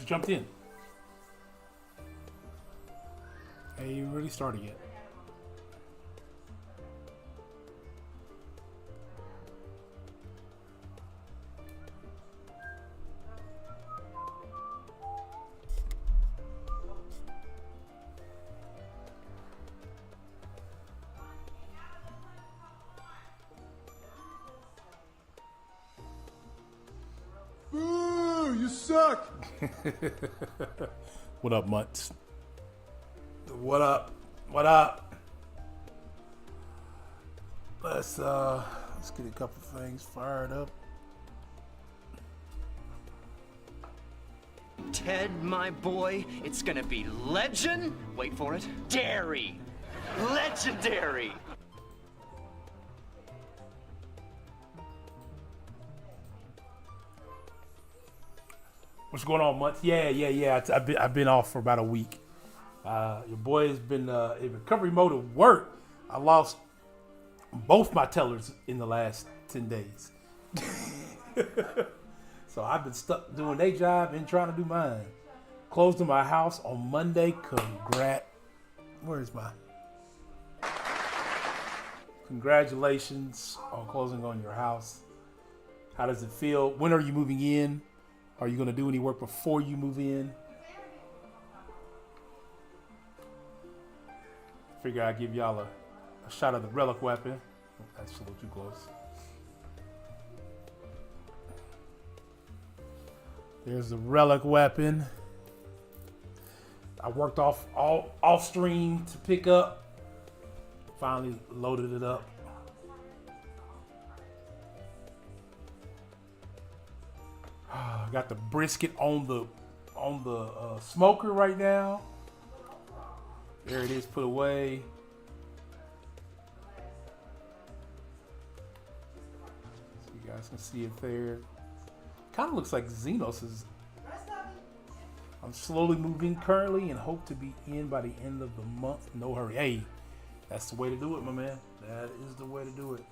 just jumped in. Ain't even really started yet. Boo! You suck! What up, Mutts? What up? What up? Let's get a couple things fired up. Ted, my boy, it's gonna be legend. Wait for it. Dairy. Legendary. What's going on, Mutts? Yeah. I've been off for about a week. Your boy has been in recovery mode at work. I lost both my tellers in the last 10 days. So I've been stuck doing their job and trying to do mine. Closed in my house on Monday. Where's my? Congratulations on closing on your house. How does it feel? When are you moving in? Are you going to do any work before you move in? Figure I'd give y'all a shot of the relic weapon. That's a little too close. There's the relic weapon. I worked off stream to pick up. Finally loaded it up. Got the brisket on the smoker right now. There it is, put away. So you guys can see it there. Kind of looks like Xenos is. I'm slowly moving currently and hope to be in by the end of the month. No hurry. Hey, that's the way to do it, my man. That is the way to do it.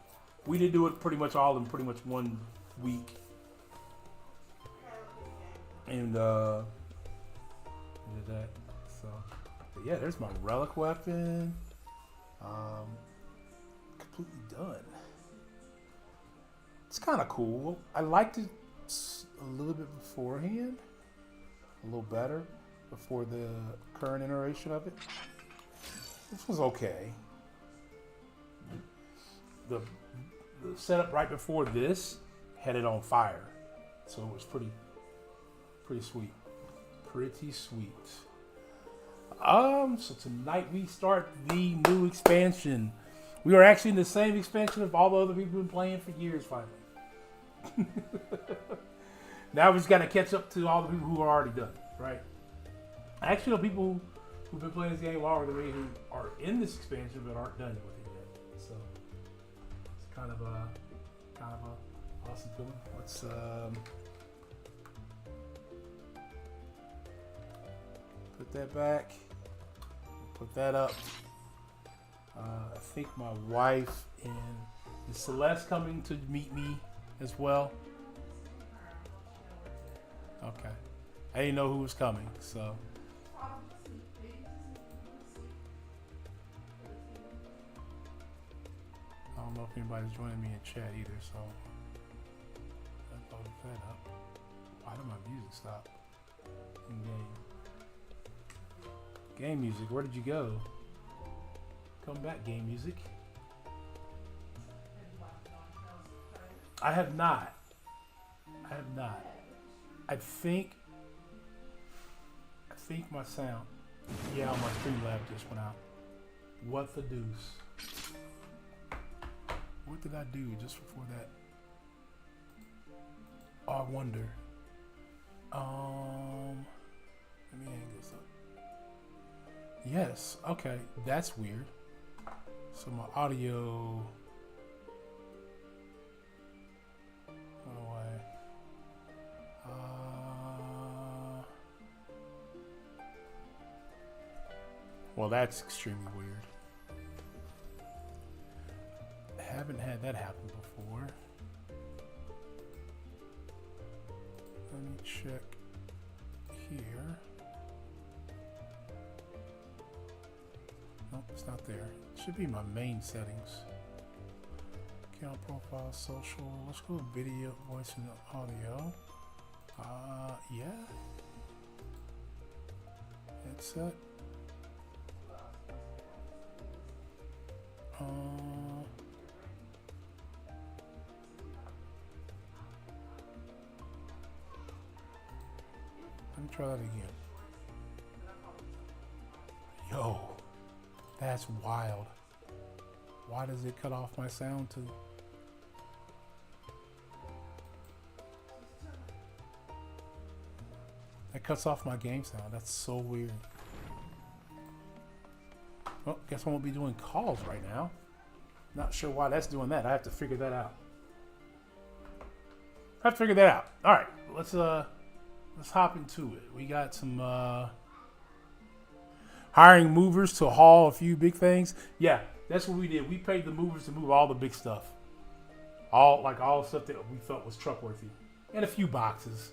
We did do it pretty much all in pretty much 1 week. And did that. So but yeah, there's my relic weapon. Completely done. It's kind of cool. I liked it a little bit beforehand, a little better before the current iteration of it. This was okay. The setup right before this had it on fire, so it was pretty sweet. Pretty sweet. So tonight we start the new expansion. We are actually in the same expansion of all the other people have been playing for years, finally. Now we just got to catch up to all the people who are already done, right? I actually know people who've been playing this game longer than me who are in this expansion but aren't done with it yet. So it's kind of a awesome feeling. Let's put that back. Put that up. I think my wife and is Celeste coming to meet me as well? Okay. I didn't know who was coming, so. I don't know if anybody's joining me in chat either, so. I loaded that up. Why did my music stop? In game. Game music, where did you go? Come back, game music. I have not. I think my sound. Yeah, my Streamlab just went out. What the deuce? What did I do just before that? Oh, I wonder. Let me hang this up. Yes, okay, that's weird. So my audio went away. Well, that's extremely weird. I haven't had that happen before. Let me check here. It's not there. It should be my main settings. Account profile, social. Let's go video, voice, and audio. Yeah. Headset. Let me try that again. Yo, that's wild. Why does it cut off my sound to... That cuts off my game sound. That's so weird. Well, guess I won't be doing calls right now. Not sure why that's doing that. I have to figure that out. I have to figure that out. All right, let's hop into it. We got some hiring movers to haul a few big things. Yeah, that's what we did. We paid the movers to move all the big stuff. All stuff that we felt was truckworthy. And a few boxes.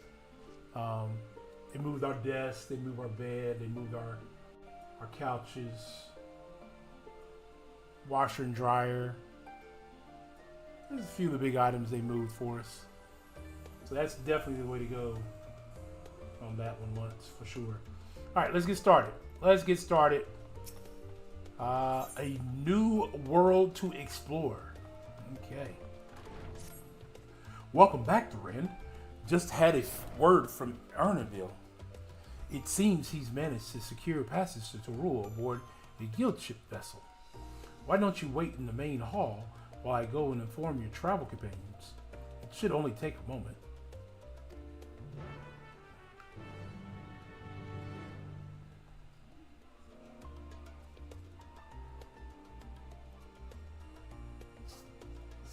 They moved our desks, they moved our bed, they moved our couches, washer and dryer. There's a few of the big items they moved for us. So that's definitely the way to go on that one once, for sure. All right, let's get started. A new world to explore. Okay. Welcome back, Duran. Just had a word from Ernaville. It seems he's managed to secure passage to rule aboard a guild ship vessel. Why don't you wait in the main hall while I go and inform your travel companions? It should only take a moment.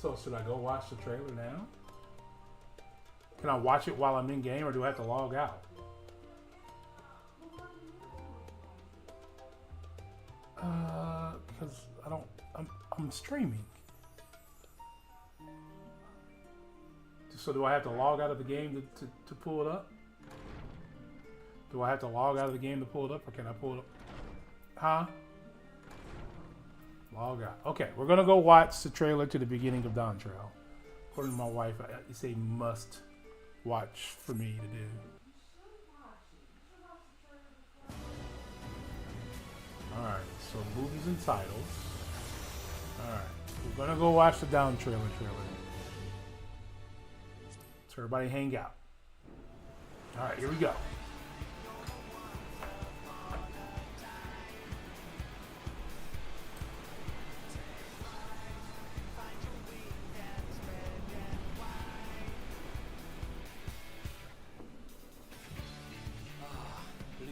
So should I go watch the trailer now? Can I watch it while I'm in game, or do I have to log out? Because I'm streaming. So do I have to log out of the game to pull it up? Do I have to log out of the game to pull it up, or can I pull it up? Huh? Log out. Okay, we're gonna go watch the trailer to the beginning of Dawntrail. According to my wife, it's a must watch for me to do. Alright, so movies and titles. Alright, we're gonna go watch the Dawntrail trailer. So everybody hang out. Alright, here we go.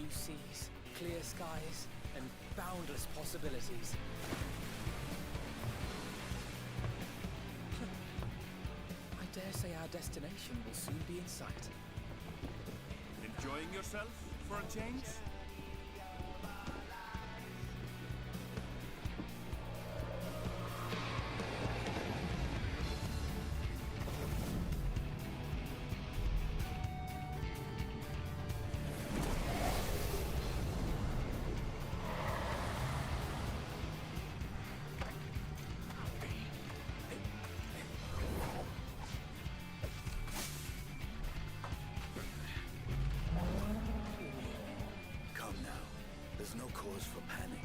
Seas, clear skies, and boundless possibilities. I dare say our destination will soon be in sight. Enjoying yourself for a change? No cause for panic.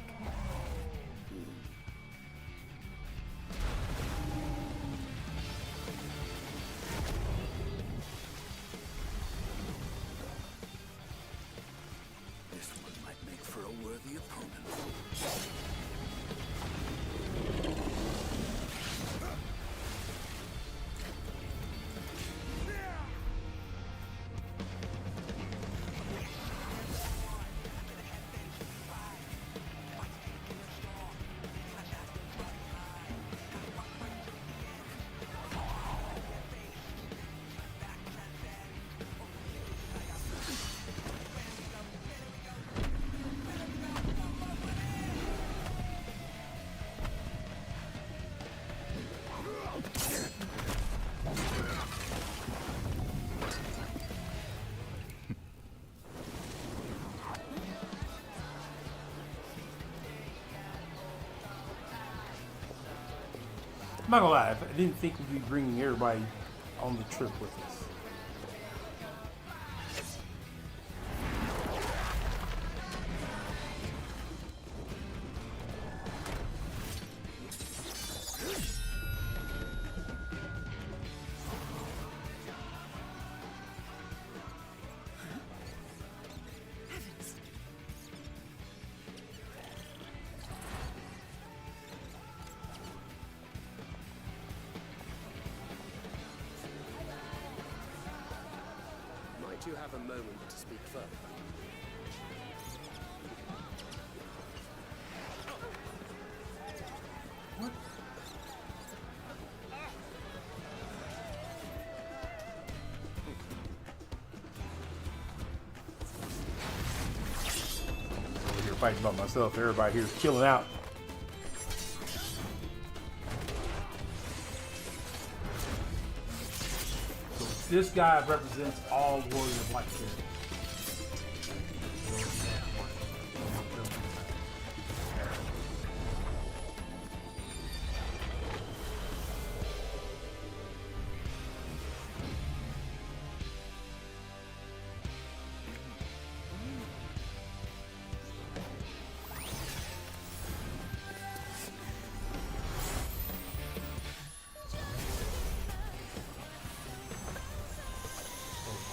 This one might make for a worthy opponent. I'm not gonna lie, I didn't think we'd be bringing everybody on the trip with us. Might you have a moment to speak further? Over here fighting about myself. Everybody here's chilling out. So this guy represents all Warrior Black characters.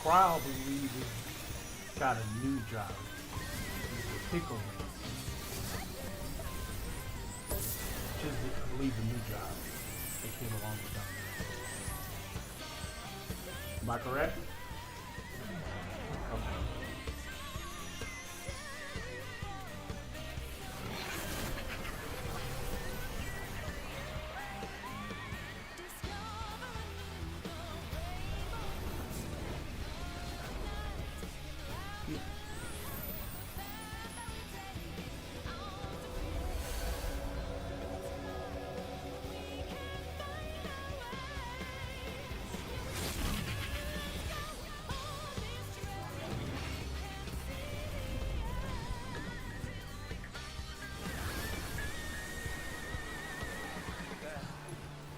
Crowd believes he's got a new job. He's a pickle man. Just, I believe, the new job that came along with them. Am I correct? Okay.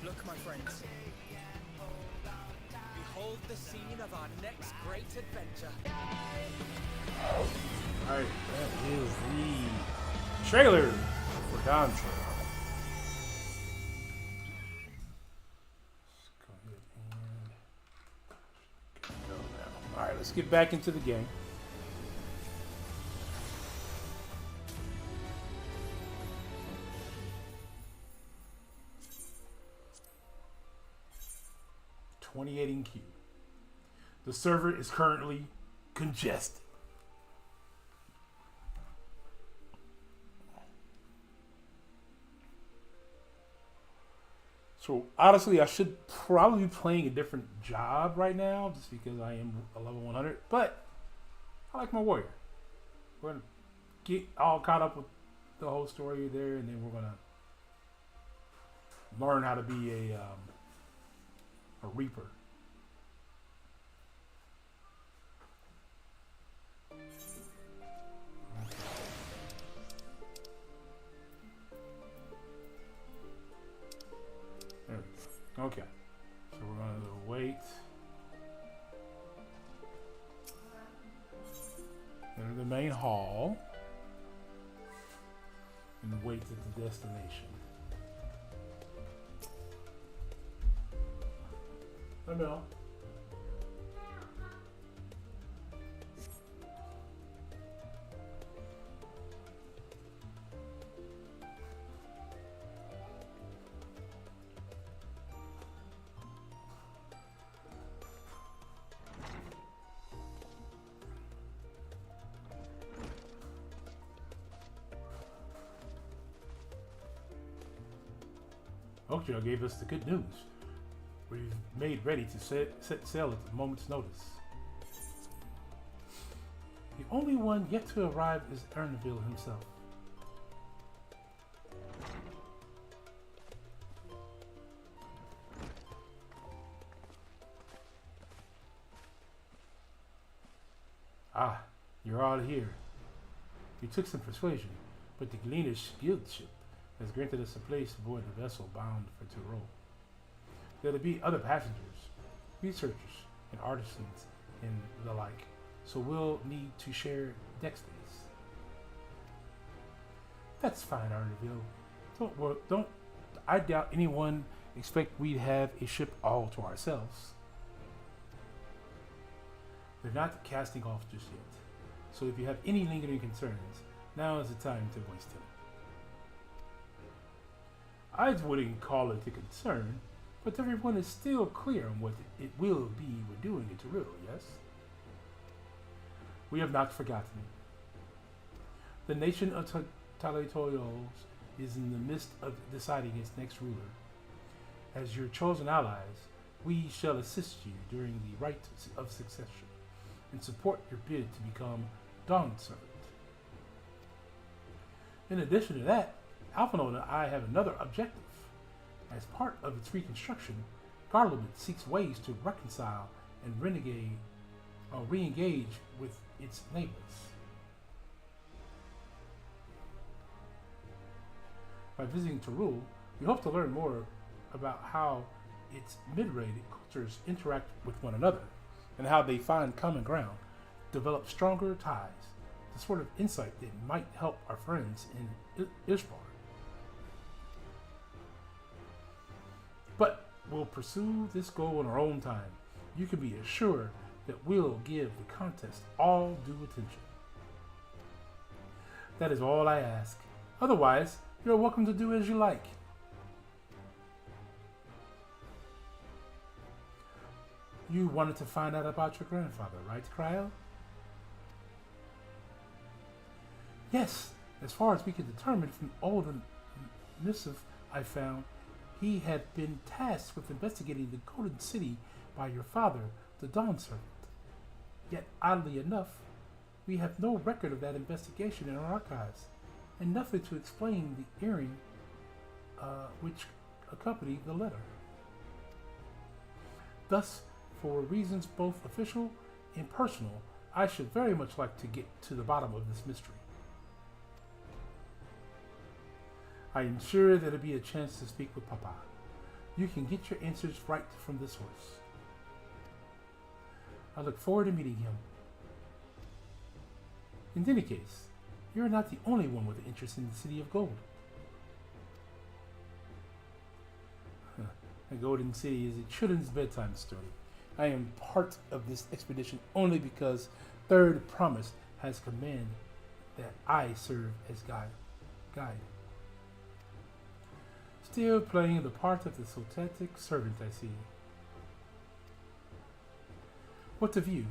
Look, my friends. Behold the scene of our next great adventure. Alright, that is the trailer for Dawntrail. Let's go ahead and go now. Alright, let's get back into the game. In queue. The server is currently congested. So honestly, I should probably be playing a different job right now just because I am a level 100, but I like my warrior. We're gonna get all caught up with the whole story there, and then we're gonna learn how to be a reaper. There we go. Okay, so we're going to wait. Enter the main hall and wait at the destination. I know. Oakdale gave us the good news. We've made ready to set sail at the moment's notice. The only one yet to arrive is Erneville himself. Ah, you're all here. You took some persuasion, but the Gleaner's guild ship has granted us a place aboard the vessel bound for Tyrol. There'll be other passengers, researchers, and artisans, and the like. So we'll need to share deck space. That's fine, Arneville. Don't. I doubt anyone expect we'd have a ship all to ourselves. They're not casting off just yet. So if you have any lingering concerns, now is the time to voice them. I wouldn't call it a concern, but everyone is still clear on what it will be we're doing at Tarul, yes? We have not forgotten. The nation of Talatoyos is in the midst of deciding its next ruler. As your chosen allies, we shall assist you during the rite of succession and support your bid to become Dawn Servant. In addition to that, Alphinaud and I have another objective. As part of its reconstruction, Garlement seeks ways to reconcile and re-engage with its neighbors. By visiting Tarul, we hope to learn more about how its mid-rated cultures interact with one another and how they find common ground, develop stronger ties, the sort of insight that might help our friends in Ishbar. But we'll pursue this goal in our own time. You can be assured that we'll give the contest all due attention. That is all I ask. Otherwise, you're welcome to do as you like. You wanted to find out about your grandfather, right, Cryo? Yes, as far as we could determine from all the missive I found, he had been tasked with investigating the Golden City by your father, the Dawn Servant. Yet, oddly enough, we have no record of that investigation in our archives, and nothing to explain the earring which accompanied the letter. Thus, for reasons both official and personal, I should very much like to get to the bottom of this mystery. I am sure there'll be a chance to speak with Papa. You can get your answers right from this source. I look forward to meeting him. In any case, you're not the only one with interest in the City of Gold. The Golden City is a children's bedtime story. I am part of this expedition only because Third Promise has commanded that I serve as guide. Still playing the part of the Sotetic servant, I see. What of you?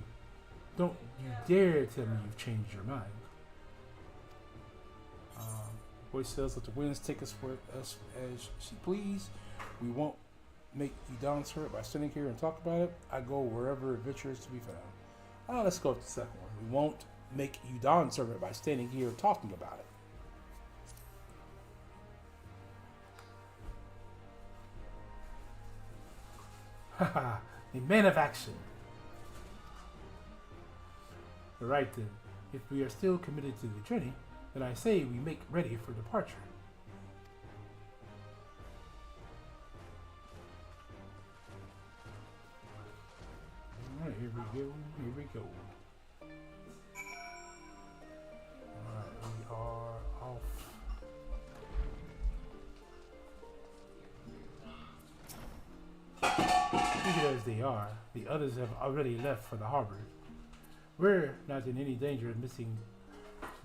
Don't you dare tell me you've changed your mind. Voice says, let the winds take us where us as she please. We won't make you Dawn Servant by sitting here and talk about it. I go wherever adventure is to be found. Let's go with the second one. We won't make you Dawn Servant by standing here talking about it. Haha, a man of action. Right then, if we are still committed to the journey, then I say we make ready for departure. Alright, here we go. Alright, we are off. Treated as they are, the others have already left for the harbor. We're not in any danger of missing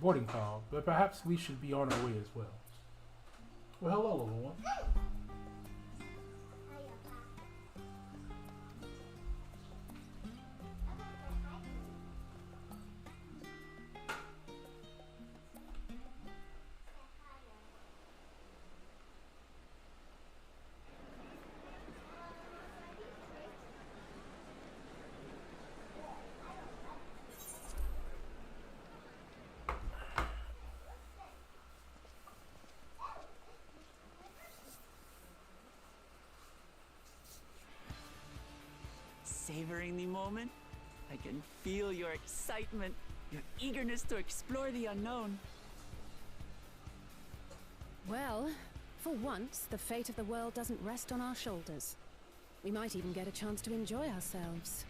boarding call, but perhaps we should be on our way as well. Well, hello, little one. Savoring the moment? I can feel your excitement, your eagerness to explore the unknown. Well, for once, the fate of the world doesn't rest on our shoulders. We might even get a chance to enjoy ourselves.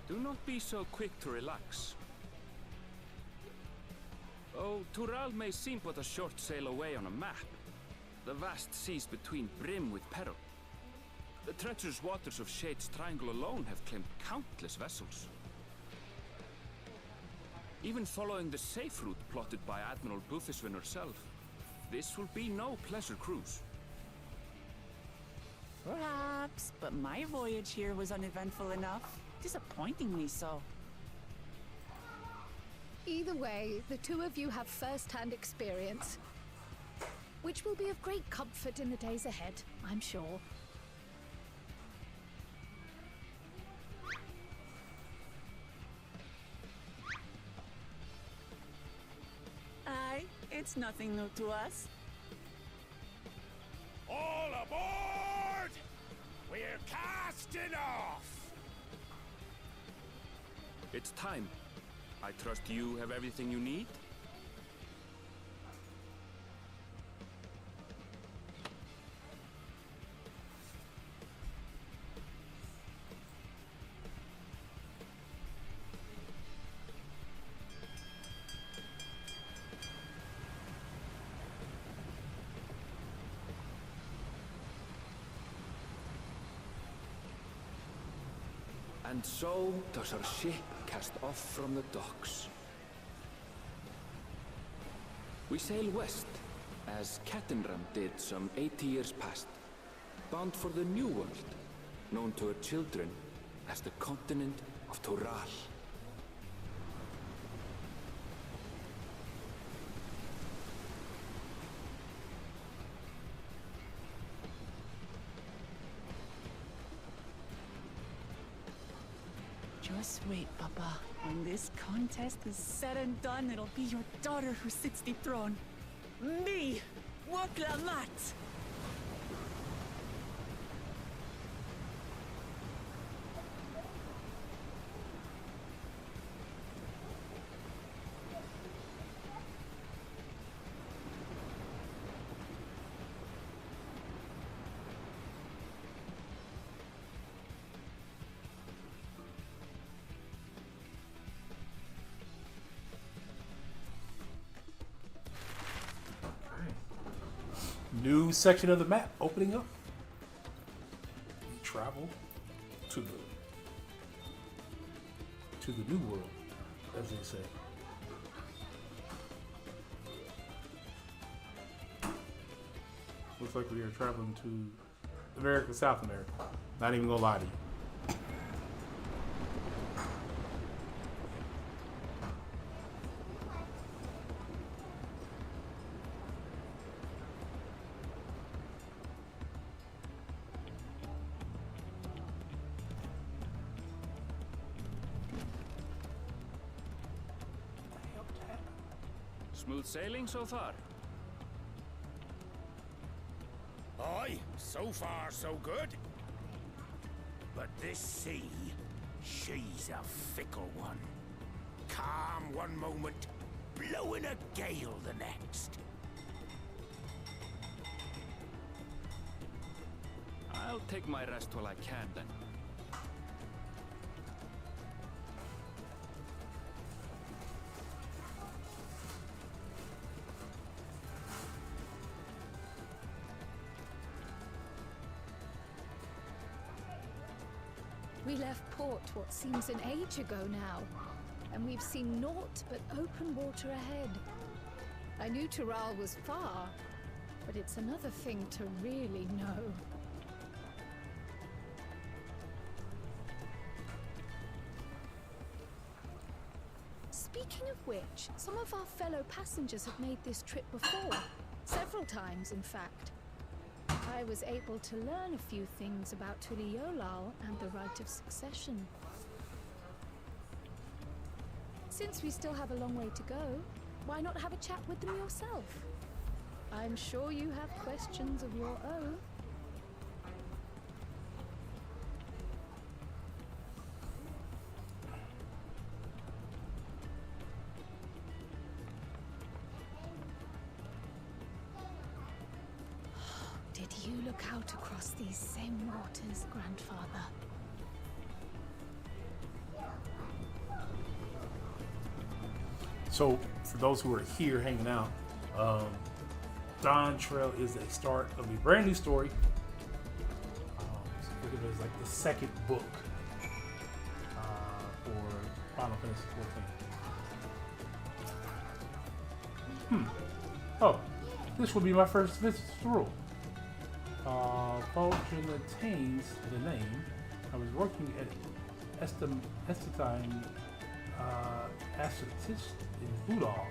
Do not be so quick to relax. Oh, Tural may seem but a short sail away on a map. The vast seas between brim with peril. The treacherous waters of Shade's Triangle alone have claimed countless vessels. Even following the safe route plotted by Admiral Bufiswin herself, this will be no pleasure cruise. Perhaps, but my voyage here was uneventful enough. Disappointingly so. Either way, the two of you have first-hand experience, which will be of great comfort in the days ahead, I'm sure. Aye, it's nothing new to us. All aboard! We're casting off! It's time. I trust you have everything you need? And so does our ship cast off from the docks. We sail west, as Kettenram did some 80 years past, bound for the New World, known to her children as the continent of Tural. Just wait, Papa. When this contest is said and done, it'll be your daughter who sits the throne. Me! Waklamat! New section of the map opening up. We travel to the new world, as they say. Looks like we are traveling to America, South America. Not even gonna lie to you. Smooth sailing so far? Aye, so far so good. But this sea, she's a fickle one. Calm one moment, blowing a gale the next. I'll take my rest while I can then. We left port what seems an age ago now, and we've seen naught but open water ahead. I knew Tural was far, but it's another thing to really know. Speaking of which, some of our fellow passengers have made this trip before. Several times, in fact. I was able to learn a few things about Tuliolal and the right of succession. Since we still have a long way to go, why not have a chat with them yourself? I'm sure you have questions of your own. cross these same waters, grandfather. So, for those who are here hanging out, Dawntrail is a start of a brand new story. So think of it as like the second book for Final Fantasy XIV. Oh, this will be my first visit to the rule. Fulgen attains the name. I was working at Estime Assetist in Udall,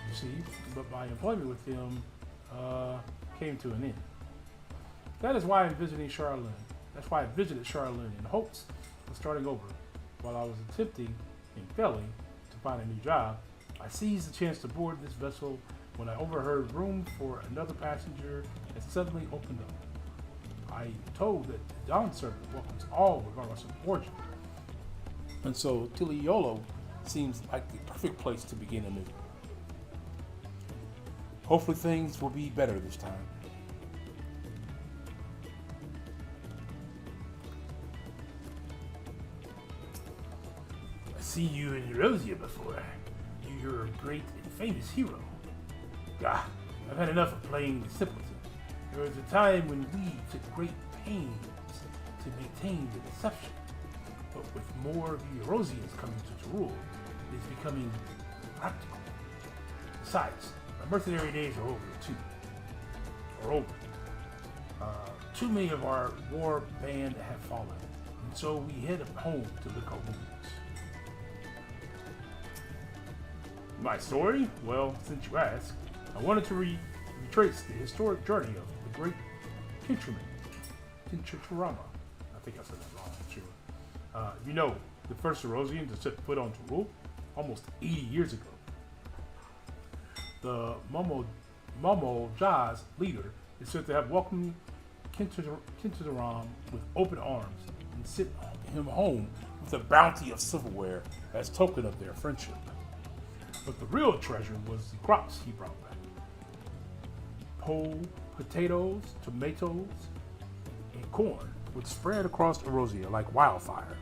you see, but my employment with him came to an end. That is why I'm visiting Charlene. That's why I visited Charlene in hopes of starting over. While I was attempting and failing to find a new job, I seized the chance to board this vessel when I overheard room for another passenger had suddenly opened up. I am told that the Dawn Servant welcomes all regardless of origin. And so Tiliolo seems like the perfect place to begin anew. Hopefully things will be better this time. I see you in Erosia before. You're a great and famous hero. Ah, I've had enough of playing the simpleton. There was a time when we took great pains to maintain the deception. But with more of the Erosians coming to rule, it is becoming practical. Besides, my mercenary days are over too. Too many of our war band have fallen, and so we head home to lick our wounds. My story? Well, since you ask, I wanted to retrace the historic journey of the great Kinchurama. I think I said that wrong, I'm sure. You know, the first Erosian to set foot onto rule almost 80 years ago. The Momo Ja's leader is said to have welcomed Kinturam with open arms and sent him home with a bounty of silverware as token of their friendship. But the real treasure was the crops he brought back. Potatoes, tomatoes, and corn would spread across Erosia like wildfire.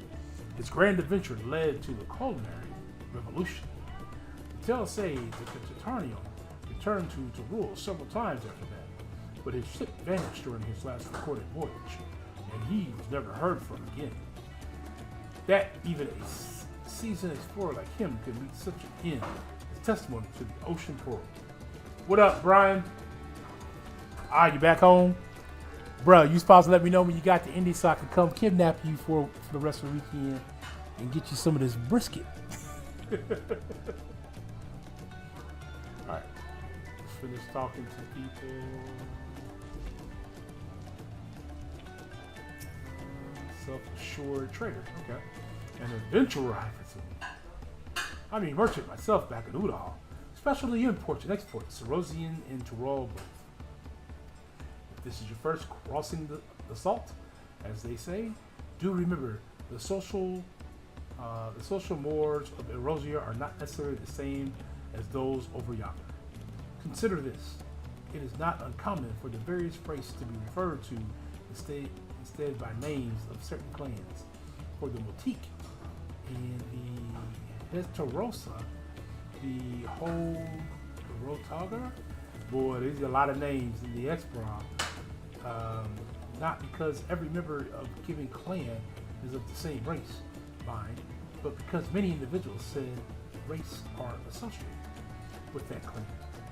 His grand adventure led to the culinary revolution. The tales say that the Titanium returned to rule several times after that, but his ship vanished during his last recorded voyage, and he was never heard from again. That even a seasoned explorer like him could meet such an end is testimony to the ocean pearl. What up, Brian? You back home? Bruh, you supposed to let me know when you got to Indy so I can come kidnap you for the rest of the weekend and get you some of this brisket. Alright, let's finish talking to people. Self-assured trader, okay. An adventurer, I mean merchant myself back in Udall. Specialty imports and exports, Cerosian and Tyrol both. If this is your first crossing the salt, as they say, do remember the social mores of Erosia are not necessarily the same as those over yonder. Consider this. It is not uncommon for the various races to be referred to instead by names of certain clans. For the Motique and the Hetarosa, the whole Rotaga, boy, there's a lot of names in the Explorer. Not because every member of a given clan is of the same race, mind, but because many individuals said race are associated with that clan.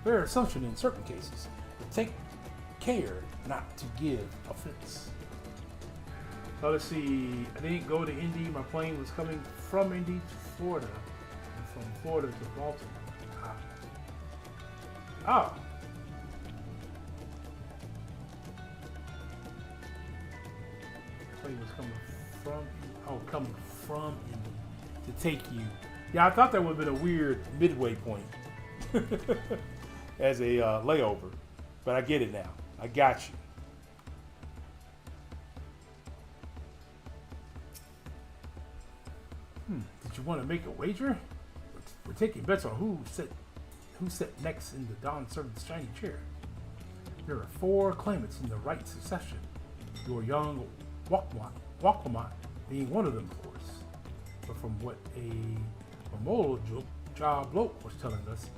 Fair assumption in certain cases, but take care not to give offense. Let's see, I didn't go to Indy. My plane was coming from Indy to Florida, and from Florida to Baltimore. Plane was coming from Indy to take you. Yeah, I thought that would have been a weird midway point as a layover, but I get it now. I got you. Did you want to make a wager? We're taking bets on who sat next in the Dawn Servant's shiny chair. There are 4 claimants in the right succession. Your young Waklamat being one of them, of course. But from what a Momola Bloke was telling us,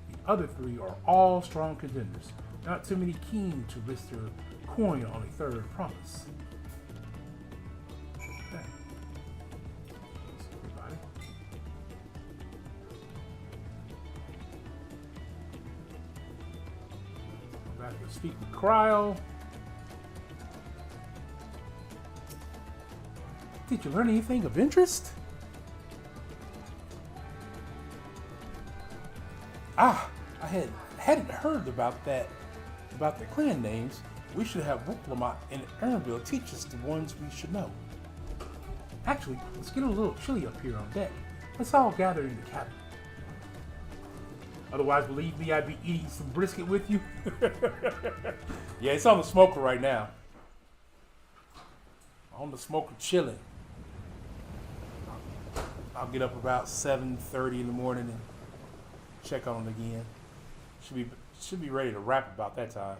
the other three are all strong contenders. Not too many keen to risk their coin on a third promise. Okay. Thanks, everybody. Back to speak with Cryo. Did you learn anything of interest? I hadn't heard about that, about the clan names. We should have Wooklamat and Ernville teach us the ones we should know. Actually, it's getting a little chilly up here on deck. Let's all gather in the cabin. Otherwise, believe me, I'd be eating some brisket with you. Yeah, it's on the smoker right now. On the smoker chilling. I'll get up about 7:30 in the morning and check on it again. Should be ready to wrap about that time.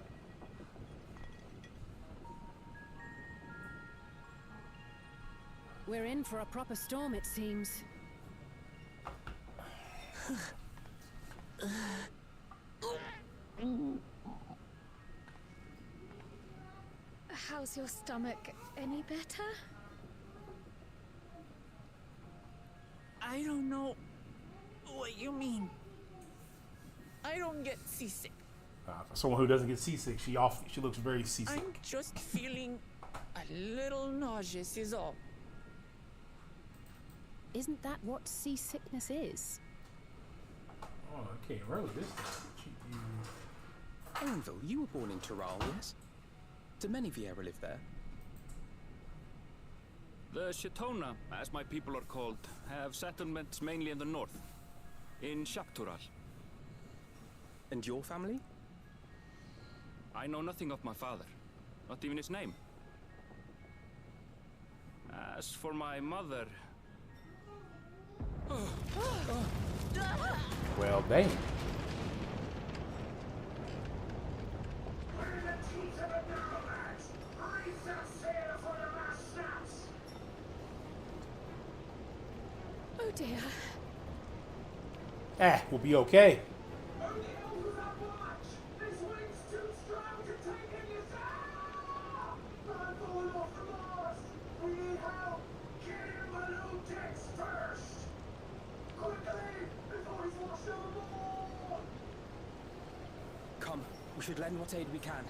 We're in for a proper storm, it seems. How's your stomach? Any better? I don't know what you mean. I don't get seasick. For someone who doesn't get seasick, she looks very seasick. I'm just feeling a little nauseous is all. Isn't that what seasickness is? Oh, I can't remember this time. Ernville, you were born in Tural, yes? Do many of you ever live there? The Shatona, as my people are called, have settlements mainly in the north, in Shaptural. And your family? I know nothing of my father, not even his name. As for my mother... Well, dang. Oh dear. We'll be okay. Come, we should lend what aid we can.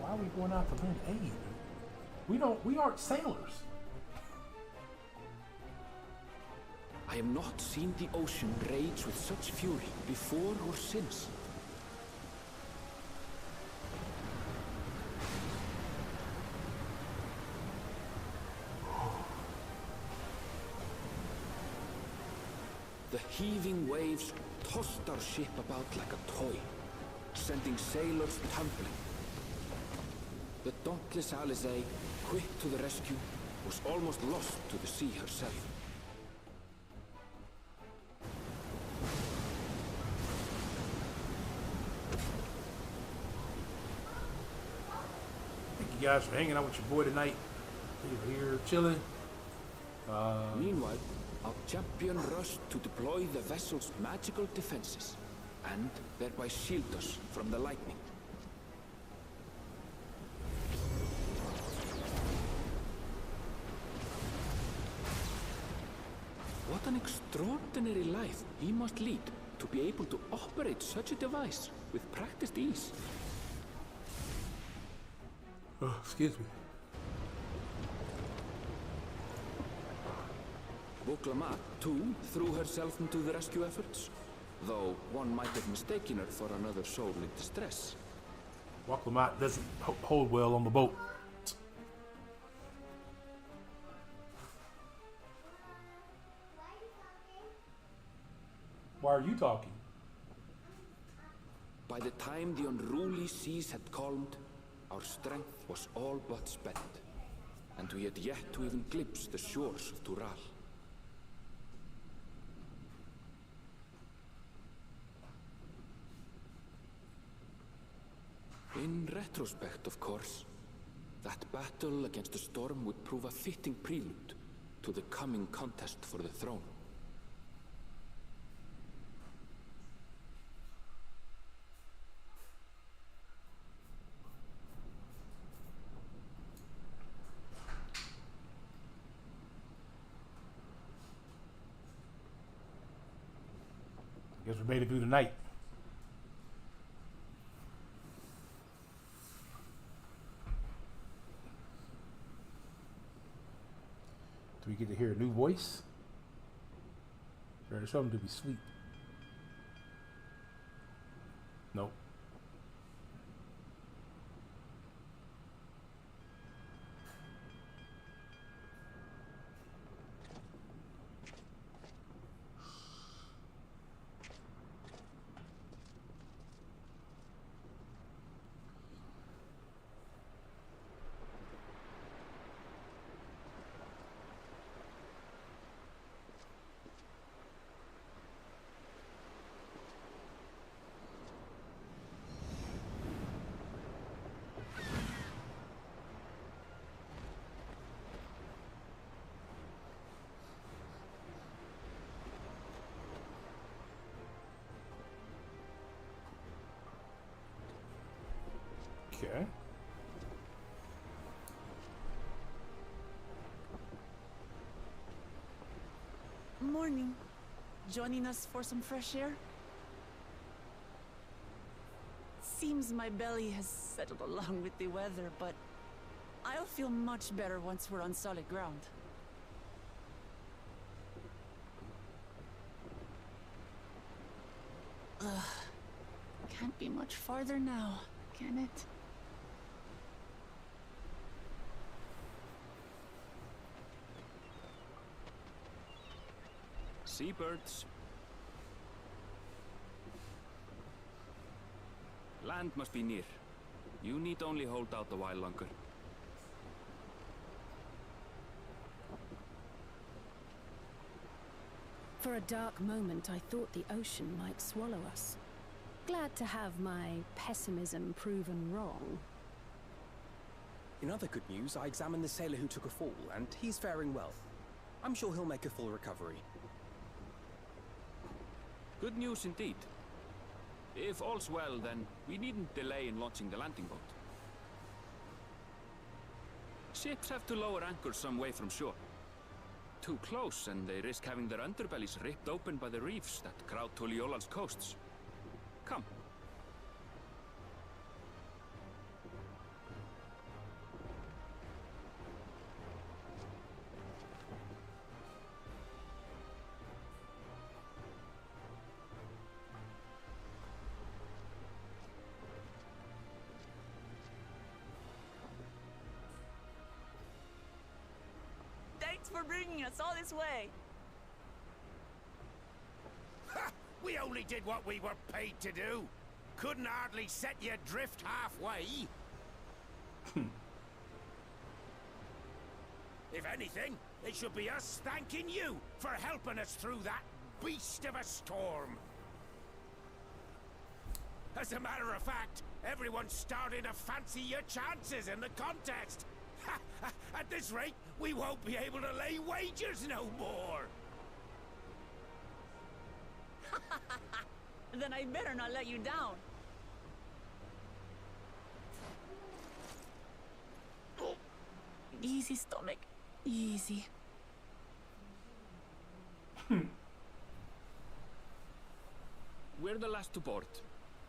Why are we going out to lend aid? We aren't sailors. I have not seen the ocean rage with such fury before or since. The heaving waves tossed our ship about like a toy, sending sailors tumbling. The dauntless Alizé, quick to the rescue, was almost lost to the sea herself. Thank you guys for hanging out with your boy tonight. We're here chilling. Meanwhile, our champion rushed to deploy the vessel's magical defenses, and thereby shield us from the lightning. What an extraordinary life he must lead to be able to operate such a device with practiced ease. Oh, excuse me. Woklamat, too, threw herself into the rescue efforts, though one might have mistaken her for another soul in distress. Waklamat doesn't hold well on the boat. Why are you talking? By the time the unruly seas had calmed, our strength was all but spent, and we had yet to even glimpse the shores of Tural. In retrospect, of course, that battle against the storm would prove a fitting prelude to the coming contest for the throne. Guess we made it through the night. Do we get to hear a new voice? There's something to be sweet. Nope. Okay. Morning. Joining us for some fresh air? Seems my belly has settled along with the weather, but I'll feel much better once we're on solid ground. Ugh. Can't be much farther now, can it? Seabirds. Land must be near. You need only hold out a while longer. For a dark moment, I thought the ocean might swallow us. Glad to have my pessimism proven wrong. In other good news, I examined the sailor who took a fall, and he's faring well. I'm sure he'll make a full recovery. Good news indeed. If all's well, then we needn't delay in launching the landing boat. Ships have to lower anchors some way from shore. Too close, and they risk having their underbellies ripped open by the reefs that crowd Tuliola's coasts. Come. Thanks for bringing us all this way. Ha! We only did what we were paid to do. Couldn't hardly set you adrift halfway. If anything, it should be us thanking you for helping us through that beast of a storm. As a matter of fact, everyone's starting to fancy your chances in the contest. At this rate, we won't be able to lay wagers no more. Then I better not let you down. Oh. Easy, stomach. Easy. We're the last to board.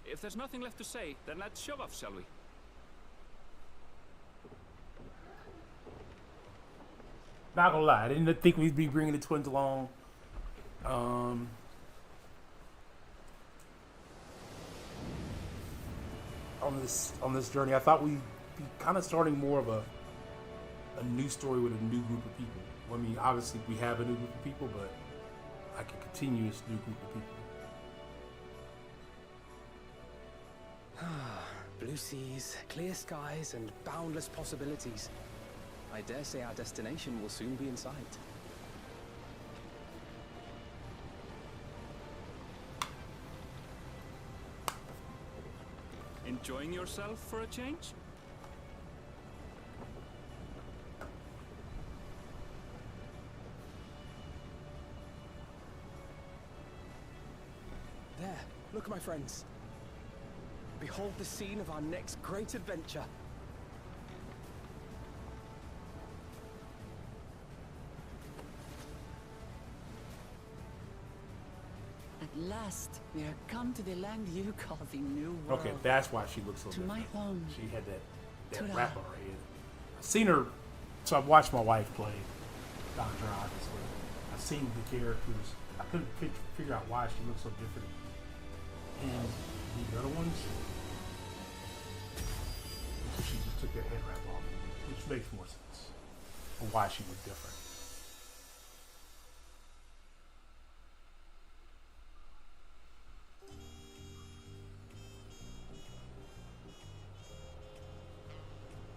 If there's nothing left to say, then let's shove off, shall we? Not gonna lie, I didn't think we'd be bringing the twins along. On this journey, I thought we'd be kind of starting more of a new story with a new group of people. I mean, obviously we have a new group of people, but I can continue this new group of people. Blue seas, clear skies, and boundless possibilities. I dare say our destination will soon be in sight. In Enjoying yourself for a change? There, look, my friends. Behold the scene of our next great adventure. At last, we are come to the land you call the New World. Okay, that's why she looks so To different. my home. She had that Tura. wrap on her head. I've seen her, so I've watched my wife play Dawntrail, obviously. I've seen the characters. I couldn't figure out why she looks so different. And the other ones, so she just took that head wrap off, which makes more sense of why she was different.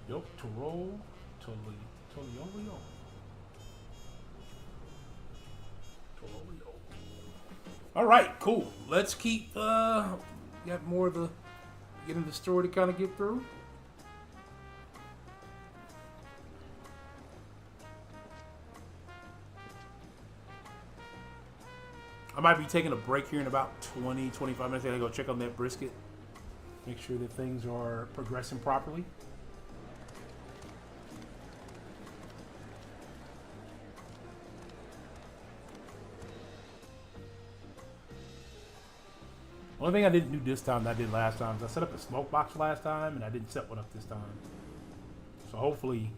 Yup, Tolio. All right, cool. Let's keep. Got more of the getting the story to kind of get through. I might be taking a break here in about 20, 25 minutes. I gotta go check on that brisket. Make sure that things are progressing properly. Only thing I didn't do this time that I did last time is I set up a smoke box last time and I didn't set one up this time. So hopefully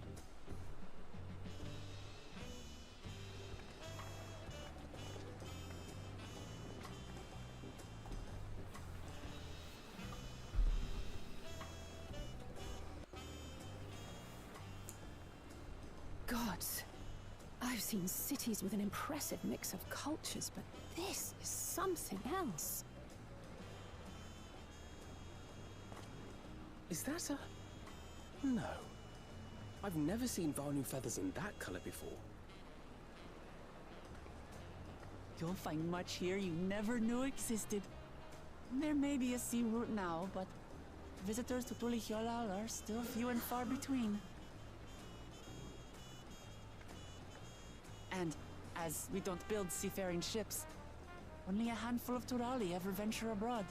Gods, I've seen cities with an impressive mix of cultures, but this is something else. Is that a... No. I've never seen Vanu feathers in that color before. You'll find much here you never knew existed. There may be a sea route now, but visitors to Tulihiola are still few and far between. And as we don't build seafaring ships, only a handful of Turali ever venture abroad.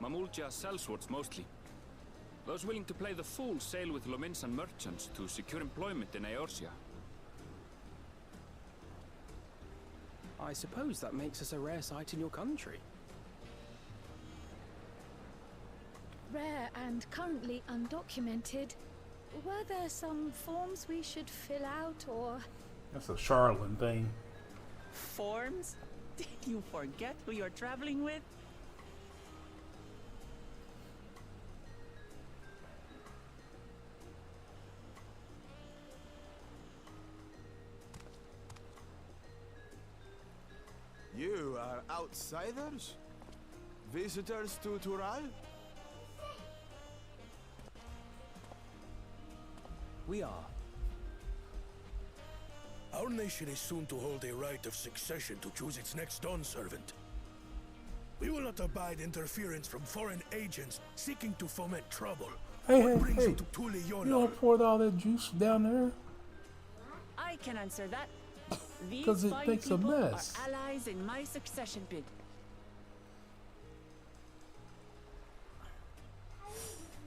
Mamulja sellswords mostly. Those willing to play the fool sail with Lominsan merchants to secure employment in Eorzea. I suppose that makes us a rare sight in your country. Rare and currently undocumented. Were there some forms we should fill out, or... that's a Charlatan thing. Forms? Did you forget who you're traveling with? You are outsiders? Visitors to Tural? We are. Our nation is soon to hold a right of succession to choose its next dawn servant. We will not abide interference from foreign agents seeking to foment trouble. Hey, What hey, brings hey. you to Tulihiola? You don't pour all that juice down there? I can answer that. These 'Cause it fine makes a people mess. are allies in my succession bid.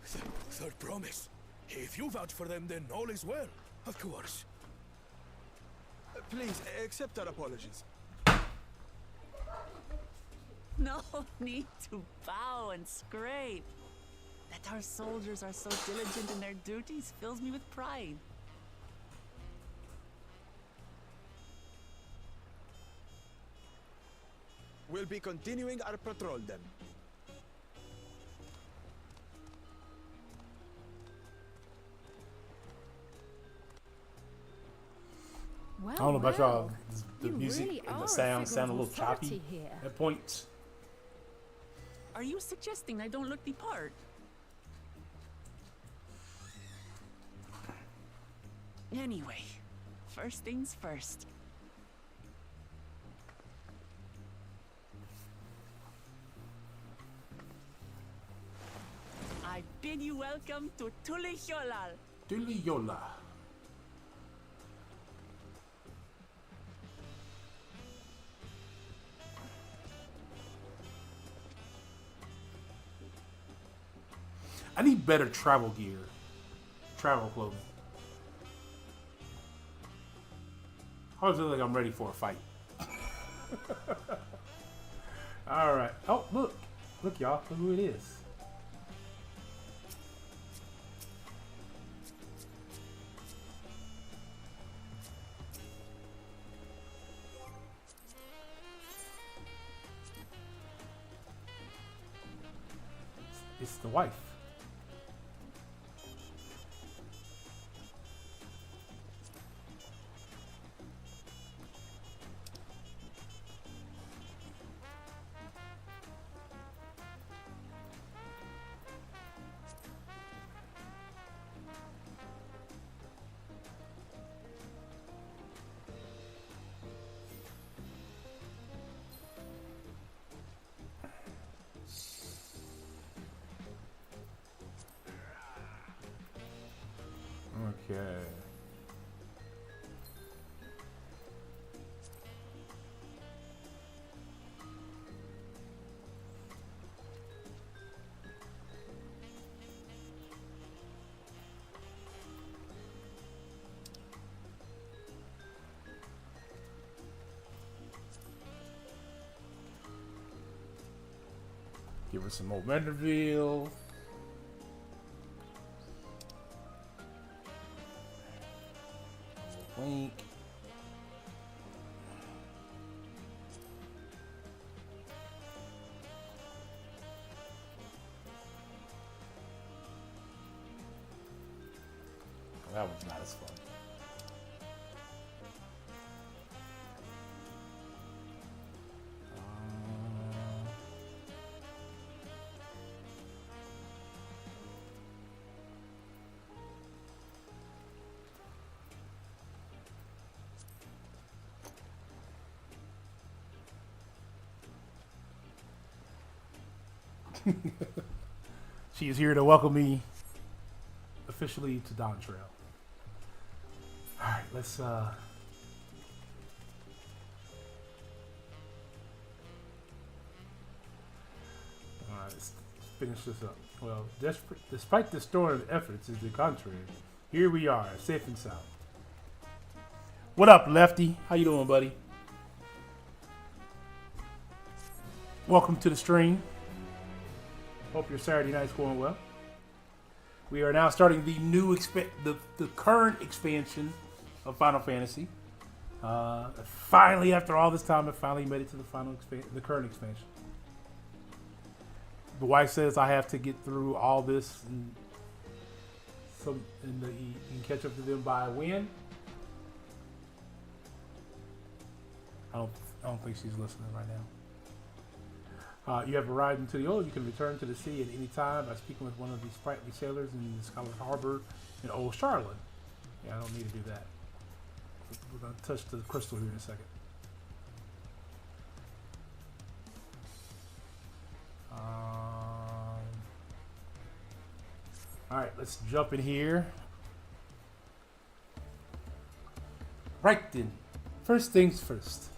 Third promise. If you vouch for them, then all is well. Of course. Please, accept our apologies. No need to bow and scrape. That our soldiers are so diligent in their duties fills me with pride. We'll be continuing our patrol then. Well, I don't know about y'all. well, The you music really and are the a sound figure sound a of little choppy authority here. at points. Are you suggesting I don't look the part? Anyway, first things first. I bid you welcome to Tulihyolal. Tuliola. I need better travel gear. Travel clothing. I always feel like I'm ready for a fight. Alright. Oh, look. Look, y'all. Look who it is. It's the wife. Okay. Give her some more Vanderbilt. Wink. That was not as fun. She is here to welcome me officially to Dawntrail. Alright, let's alright, let's finish this up. Well, despite the storm efforts to the contrary, here we are, safe and sound. What up, Lefty? How you doing, buddy? Welcome to the stream. Hope your Saturday night's going well. We are now starting the new the current expansion of Final Fantasy. Finally, after all this time, I finally made it to the current expansion. The wife says I have to get through all this and you can catch up to them by when? I don't think she's listening right now. You have arrived into the Old. You can return to the sea at any time by speaking with one of these sprightly sailors in the Scarlet Harbor in Old Charlotte. Yeah, I don't need to do that. We're going to touch the crystal here in a second. Alright, let's jump in here. Right then. First things first.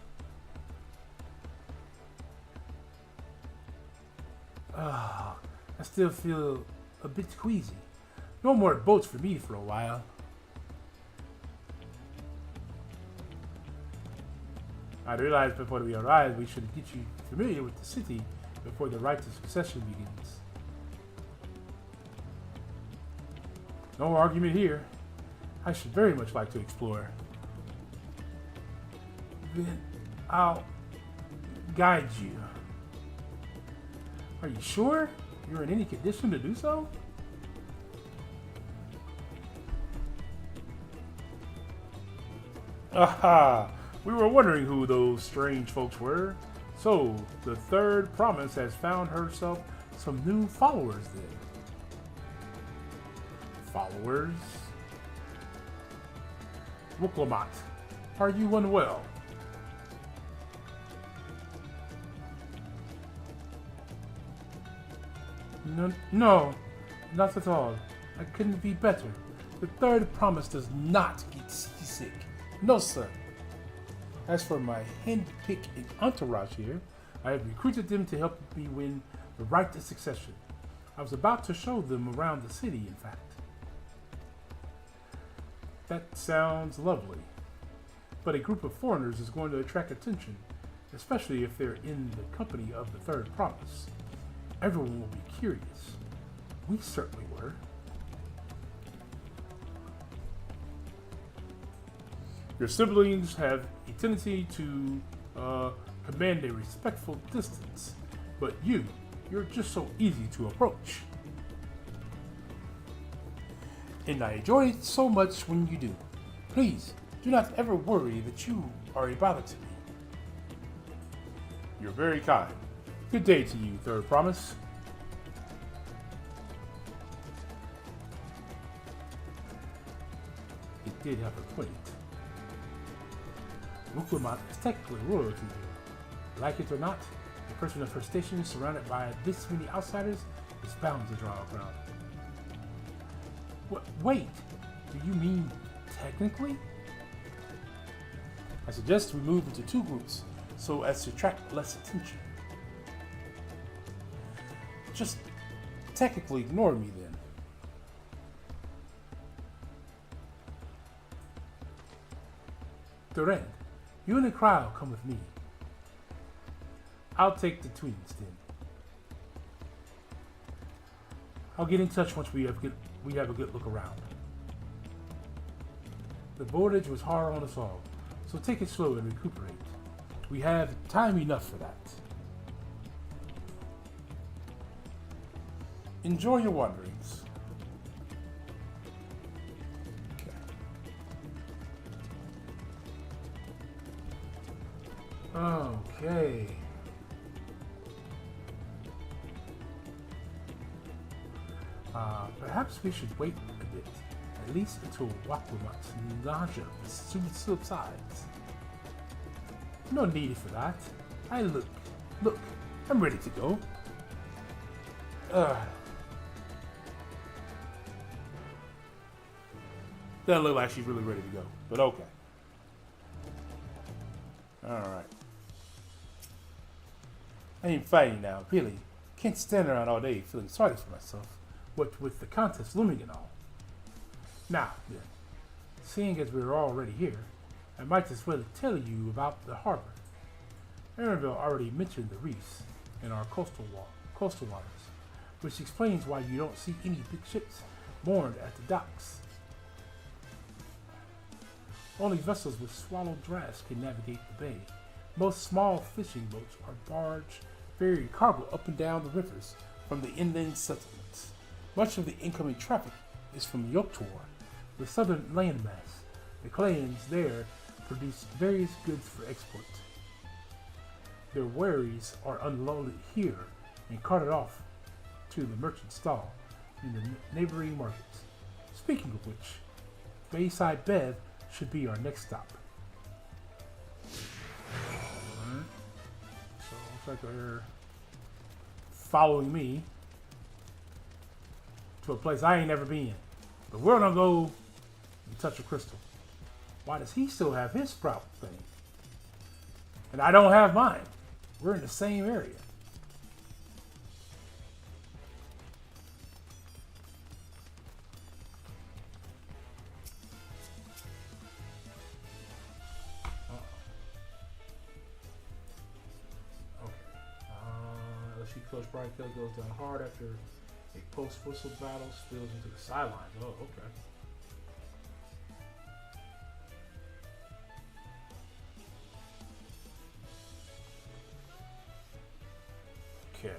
I still feel a bit queasy. No more boats for me for a while. I realized before we arrived we should get you familiar with the city before the rite of succession begins. No argument here. I should very much like to explore. Then I'll guide you. Are you sure you're in any condition to do so? Aha! We were wondering who those strange folks were. So, the third province has found herself some new followers then. Followers? Wuklamat, are you unwell? No, Not at all. I couldn't be better. The third promise does not get seasick. No, sir. As for my hand-picked entourage here, I have recruited them to help me win the right to succession. I was about to show them around the city, in fact. That sounds lovely. But a group of foreigners is going to attract attention, especially if they're in the company of the third promise. Everyone will be curious. We certainly were. Your siblings have a tendency to command a respectful distance, but you're just so easy to approach. And I enjoy it so much when you do. Please, do not ever worry that you are a bother to me. You're very kind. Good day to you, third promise. It did have a point. Mukumot is technically royalty here. Like it or not, the person of her station surrounded by this many outsiders is bound to draw a crowd. Wait, do you mean technically? I suggest we move into two groups so as to attract less attention. Just technically ignore me then. Durand, you and the crowd come with me. I'll take the twins then. I'll get in touch once we have a good look around. The voyage was hard on us all, so take it slow and recuperate. We have time enough for that. Enjoy your wanderings. Okay. Perhaps we should wait a bit, at least until Wakumat's nausea subsides. No need for that. Look, I'm ready to go. Doesn't look like she's really ready to go, but okay. Alright. I ain't fighting now, really. Can't stand around all day feeling sorry for myself, what with the contest looming and all. Now, then, seeing as we're already here, I might as well tell you about the harbor. Aaronville already mentioned the reefs in our coastal waters, which explains why you don't see any big ships moored at the docks. Only vessels with swallowed drafts can navigate the bay. Most small fishing boats or barge ferry cargo up and down the rivers from the inland settlements. Much of the incoming traffic is from Yoktor, the southern landmass. The clans there produce various goods for export. Their wherries are unloaded here and carted off to the merchant stall in the neighboring markets. Speaking of which, Bayside Bev should be our next stop. Alright. So it looks like they're following me to a place I ain't never been. But we're gonna go and touch a crystal. Why does he still have his sprout thing? And I don't have mine. We're in the same area. Close bright kill goes down hard after a post-whistle battle spills into the sidelines. Oh, okay. Okay.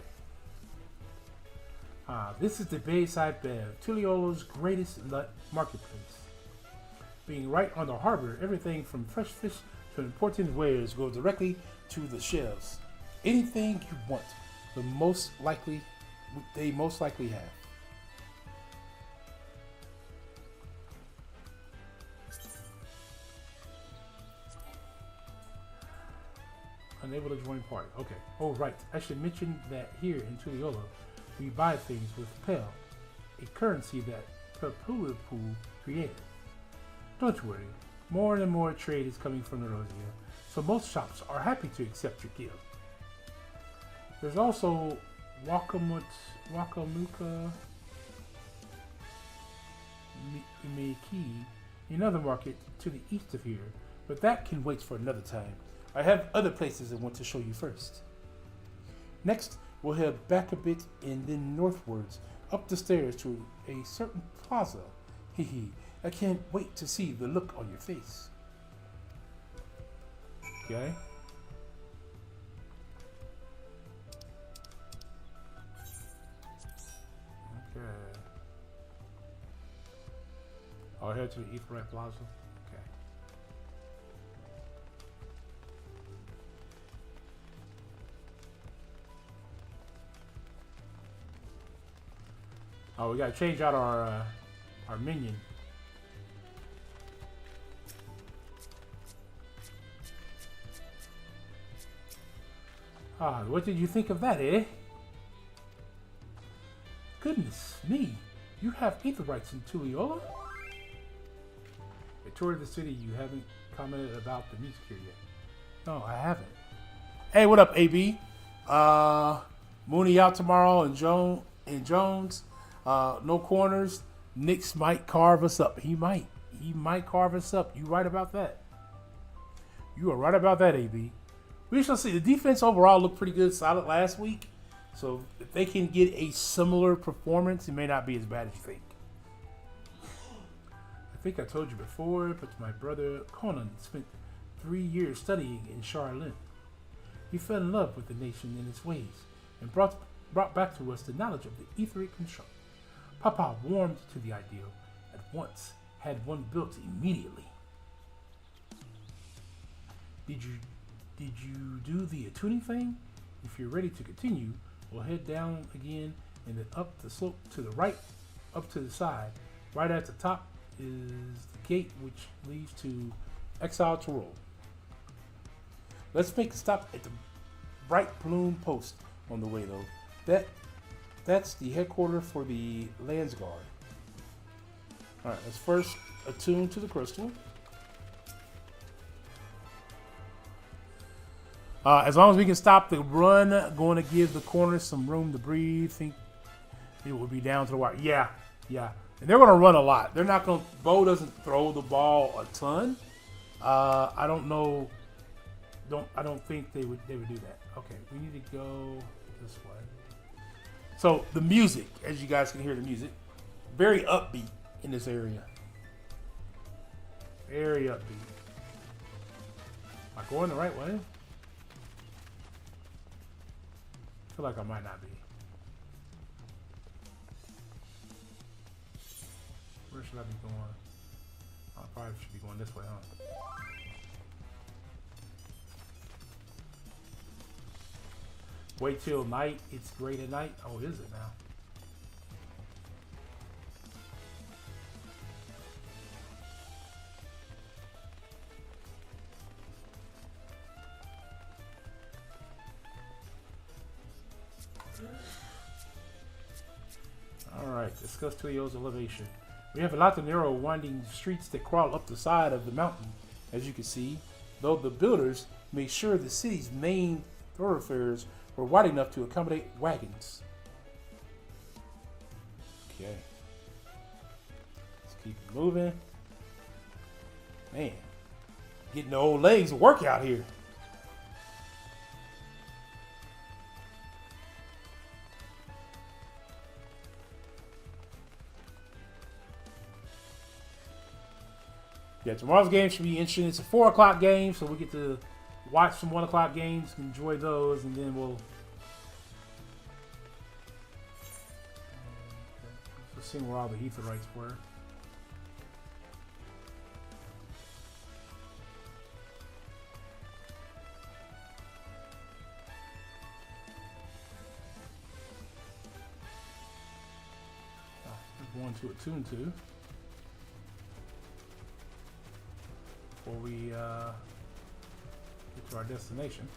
This is the Bayside Bev, Tuliolo's greatest marketplace. Being right on the harbor, everything from fresh fish to important wares go directly to the shelves. Anything you want. They most likely have. Unable to join party. Okay. Oh, right. I should mention that here in Tuliolo, we buy things with Pell. a currency that Papulapu created. Don't worry, more and more trade is coming from Erosia, so most shops are happy to accept your guild. There's also Wakamuka Miki, another market to the east of here, but that can wait for another time. I have other places I want to show you first. Next, we'll head back a bit and then northwards, up the stairs to a certain plaza. Hehe, I can't wait to see the look on your face. Okay. Okay. I'll head to the Etherite Plaza. Okay. Oh, we gotta change out our minion. Ah, what did you think of that, eh? Goodness me, you have Aetherites in Tulliola? A tour of the city, you haven't commented about the music here yet. No, I haven't. Hey, what up, AB? Mooney out tomorrow and Jones. No corners. Nix might carve us up. He might carve us up. You right about that. You are right about that, AB. We shall see. The defense overall looked pretty good, solid last week. So if they can get a similar performance, it may not be as bad as you think. I think I told you before, but my brother Conan spent 3 years studying in Charlene. He fell in love with the nation and its ways, and brought back to us the knowledge of the etheric construct. Papa warmed to the ideal at once, had one built immediately. Did you do the tuning thing? If you're ready to continue, we'll head down again and then up the slope to the right, up to the side. Right at the top is the gate which leads to XIV. Let's make a stop at the Bright Bloom Post on the way though. That's the headquarters for the Landsguard. Alright, let's first attune to the crystal. As long as we can stop the run, going to give the corners some room to breathe. Think it will be down to the wire. Yeah. And they're going to run a lot. They're not going to. Bo doesn't throw the ball a ton. I don't know. I don't think they would do that. Okay, we need to go this way. So the music, as you guys can hear the music, very upbeat in this area. Very upbeat. Am I going the right way? I feel like I might not be. Where should I be going? I probably should be going this way, huh? Wait till night. It's great at night. Oh, is it now? Alright, discuss Tullio's elevation. We have a lot of narrow, winding streets that crawl up the side of the mountain, as you can see, though the builders made sure the city's main thoroughfares were wide enough to accommodate wagons. Okay. Let's keep moving. Man, getting the old legs to work out here. Yeah, tomorrow's game should be interesting. It's a 4 o'clock game, so we get to watch some 1 o'clock games, enjoy those, and then we'll see where all the Aetherites were. Going to attune to. Before we get to our destination.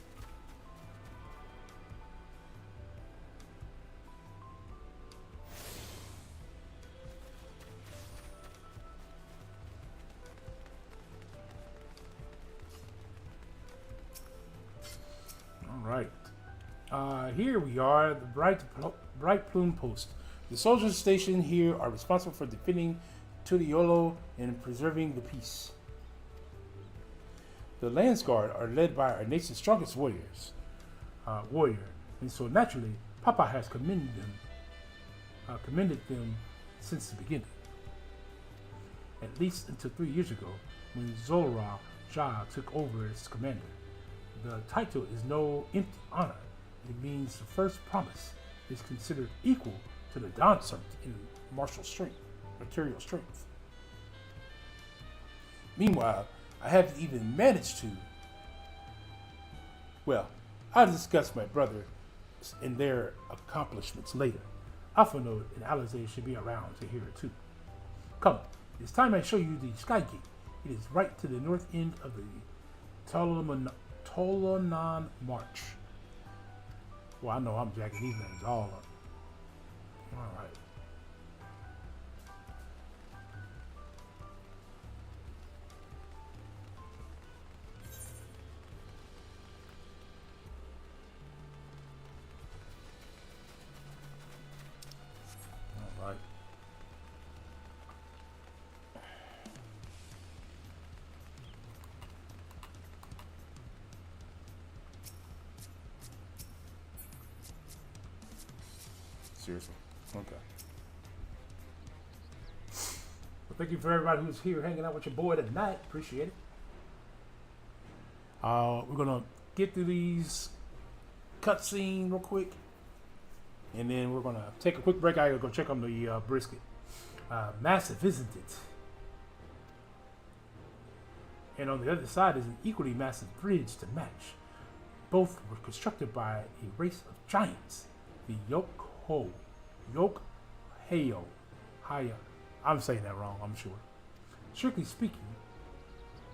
Here we are, the Bright Plume Post. The soldiers stationed here are responsible for defending Tuliolo and preserving the peace. The Lance Guard are led by our nation's strongest warrior, and so naturally, Papa has commended them since the beginning. At least until 3 years ago, when Zora Jah took over as commander. The title is no empty honor. It means the first promise is considered equal to the Dawntrail in martial strength, material strength. Meanwhile, I haven't even managed to. Well, I'll discuss my brother and their accomplishments later. Alphanode and Alizé should be around to hear it too. Come, it's time I show you the Sky Gate. It is right to the north end of the Tolonan March. Well, I know I'm jacking these names all up. Alright. Alright. Seriously. Okay. Well, thank you for everybody who's here hanging out with your boy tonight. Appreciate it. We're gonna get through these cutscene real quick, and then we're gonna take a quick break. I gotta go check on the brisket. Massive, isn't it? And on the other side is an equally massive bridge to match. Both were constructed by a race of giants, the Haya. I'm saying that wrong, I'm sure. Strictly speaking,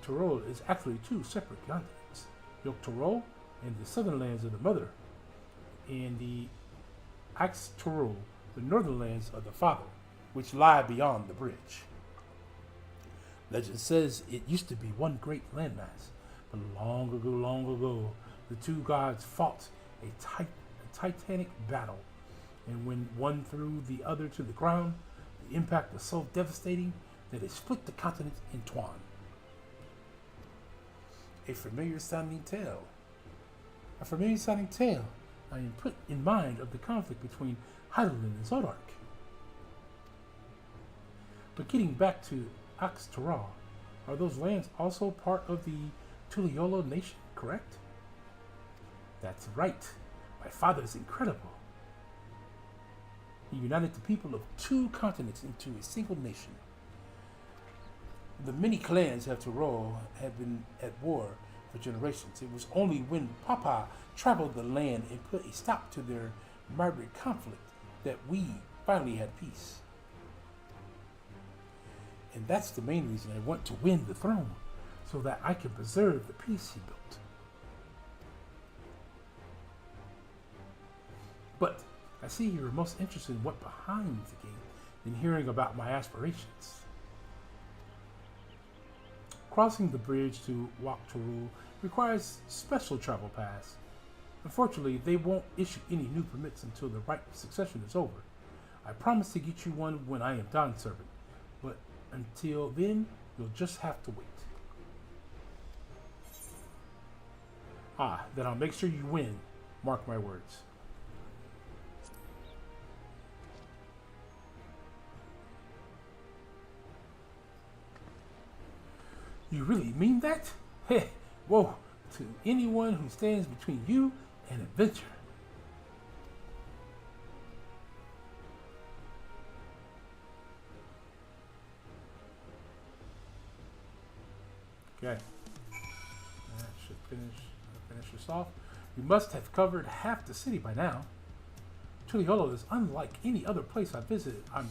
Tyrol is actually two separate continents. Tyrol and the southern lands of the mother, and the Tyrol, the northern lands of the father, which lie beyond the bridge. Legend says it used to be one great landmass, but long ago, the two gods fought a titanic battle, and when one threw the other to the ground, the impact was so devastating that it split the continent in twain. A familiar sounding tale. I am put in mind of the conflict between Hydaelyn and Zodark. But getting back to Axtara, are those lands also part of the Tuliolo nation, correct? That's right. My father is incredible. He united the people of two continents into a single nation. The many clans of Tyrol had been at war for generations. It was only when Papa traveled the land and put a stop to their migrant conflict that we finally had peace. And that's the main reason I want to win the throne, so that I can preserve the peace he built. But I see you're most interested in what behind the game than hearing about my aspirations. Crossing the bridge to Wakturul requires special travel pass. Unfortunately, they won't issue any new permits until the right succession is over. I promise to get you one when I am Dawn Servant, but until then, you'll just have to wait. Then I'll make sure you win. Mark my words. You really mean that? Heh, whoa, to anyone who stands between you and adventure. Okay. That should finish us off. You must have covered half the city by now. Tuliolo is unlike any other place I visited. I'm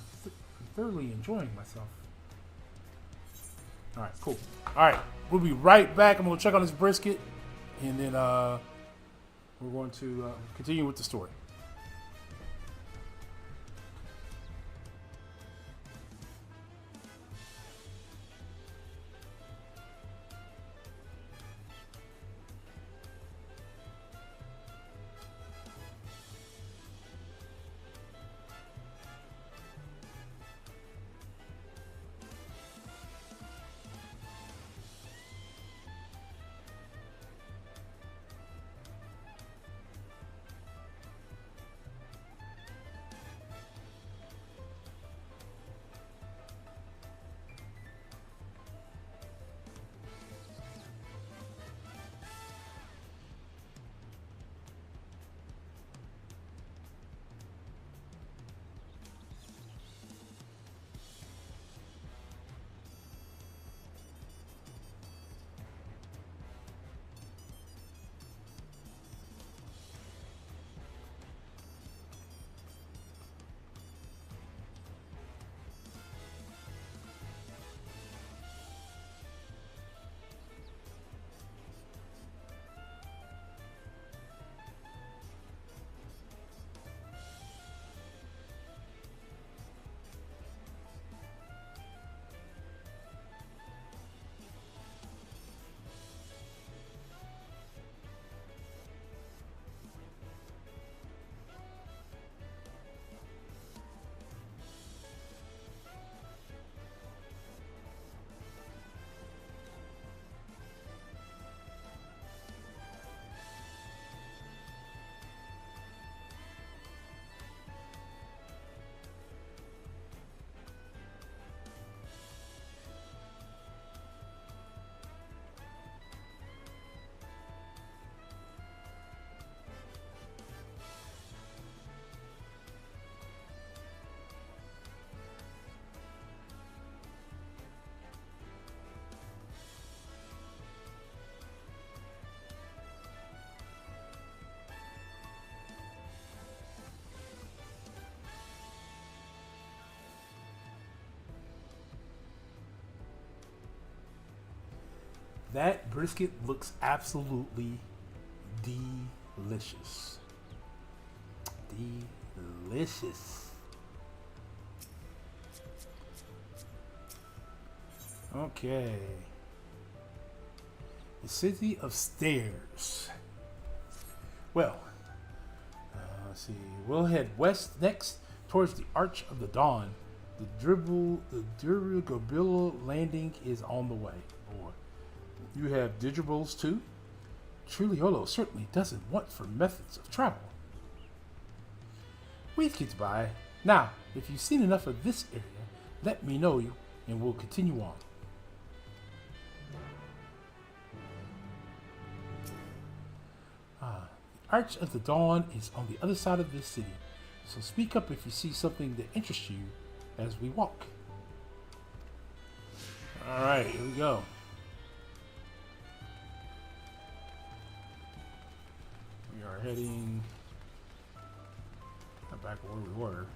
thoroughly enjoying myself. Alright, cool. Alright, we'll be right back. I'm going to check on this brisket, and then we're going to continue with the story. That brisket looks absolutely delicious. Delicious. Okay. The City of Stairs. Well, let's see. We'll head west next towards the Arch of the Dawn. The Dirigible landing is on the way. Boy. You have dirigibles too? Trujillo certainly doesn't want for methods of travel. We've kids by. Now, if you've seen enough of this area, let me know you and we'll continue on. The Arch of the Dawn is on the other side of this city, so speak up if you see something that interests you as we walk. Alright, here we go. We are heading back where we were.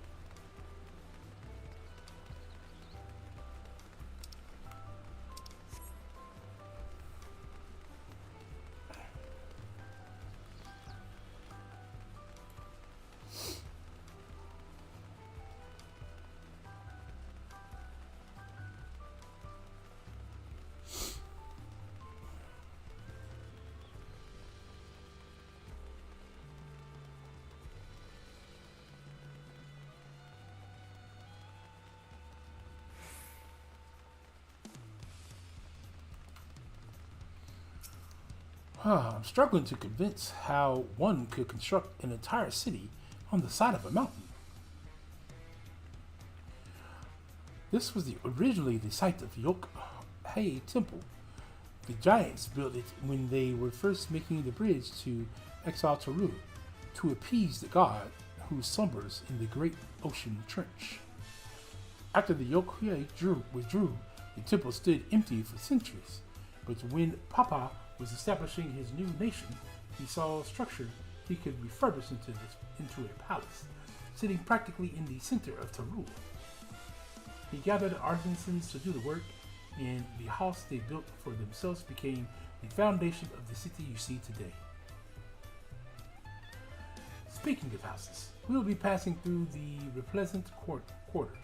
I'm struggling to convince how one could construct an entire city on the side of a mountain. This was originally the site of Yokhei Temple. The giants built it when they were first making the bridge to XIV to appease the god who slumbers in the great ocean trench. After the Yokhei withdrew, the temple stood empty for centuries, but when Papa was establishing his new nation, he saw a structure he could refurbish into a palace, sitting practically in the center of Torul. He gathered artisans to do the work, and the house they built for themselves became the foundation of the city you see today. Speaking of houses, we will be passing through the Repleasant Quarter,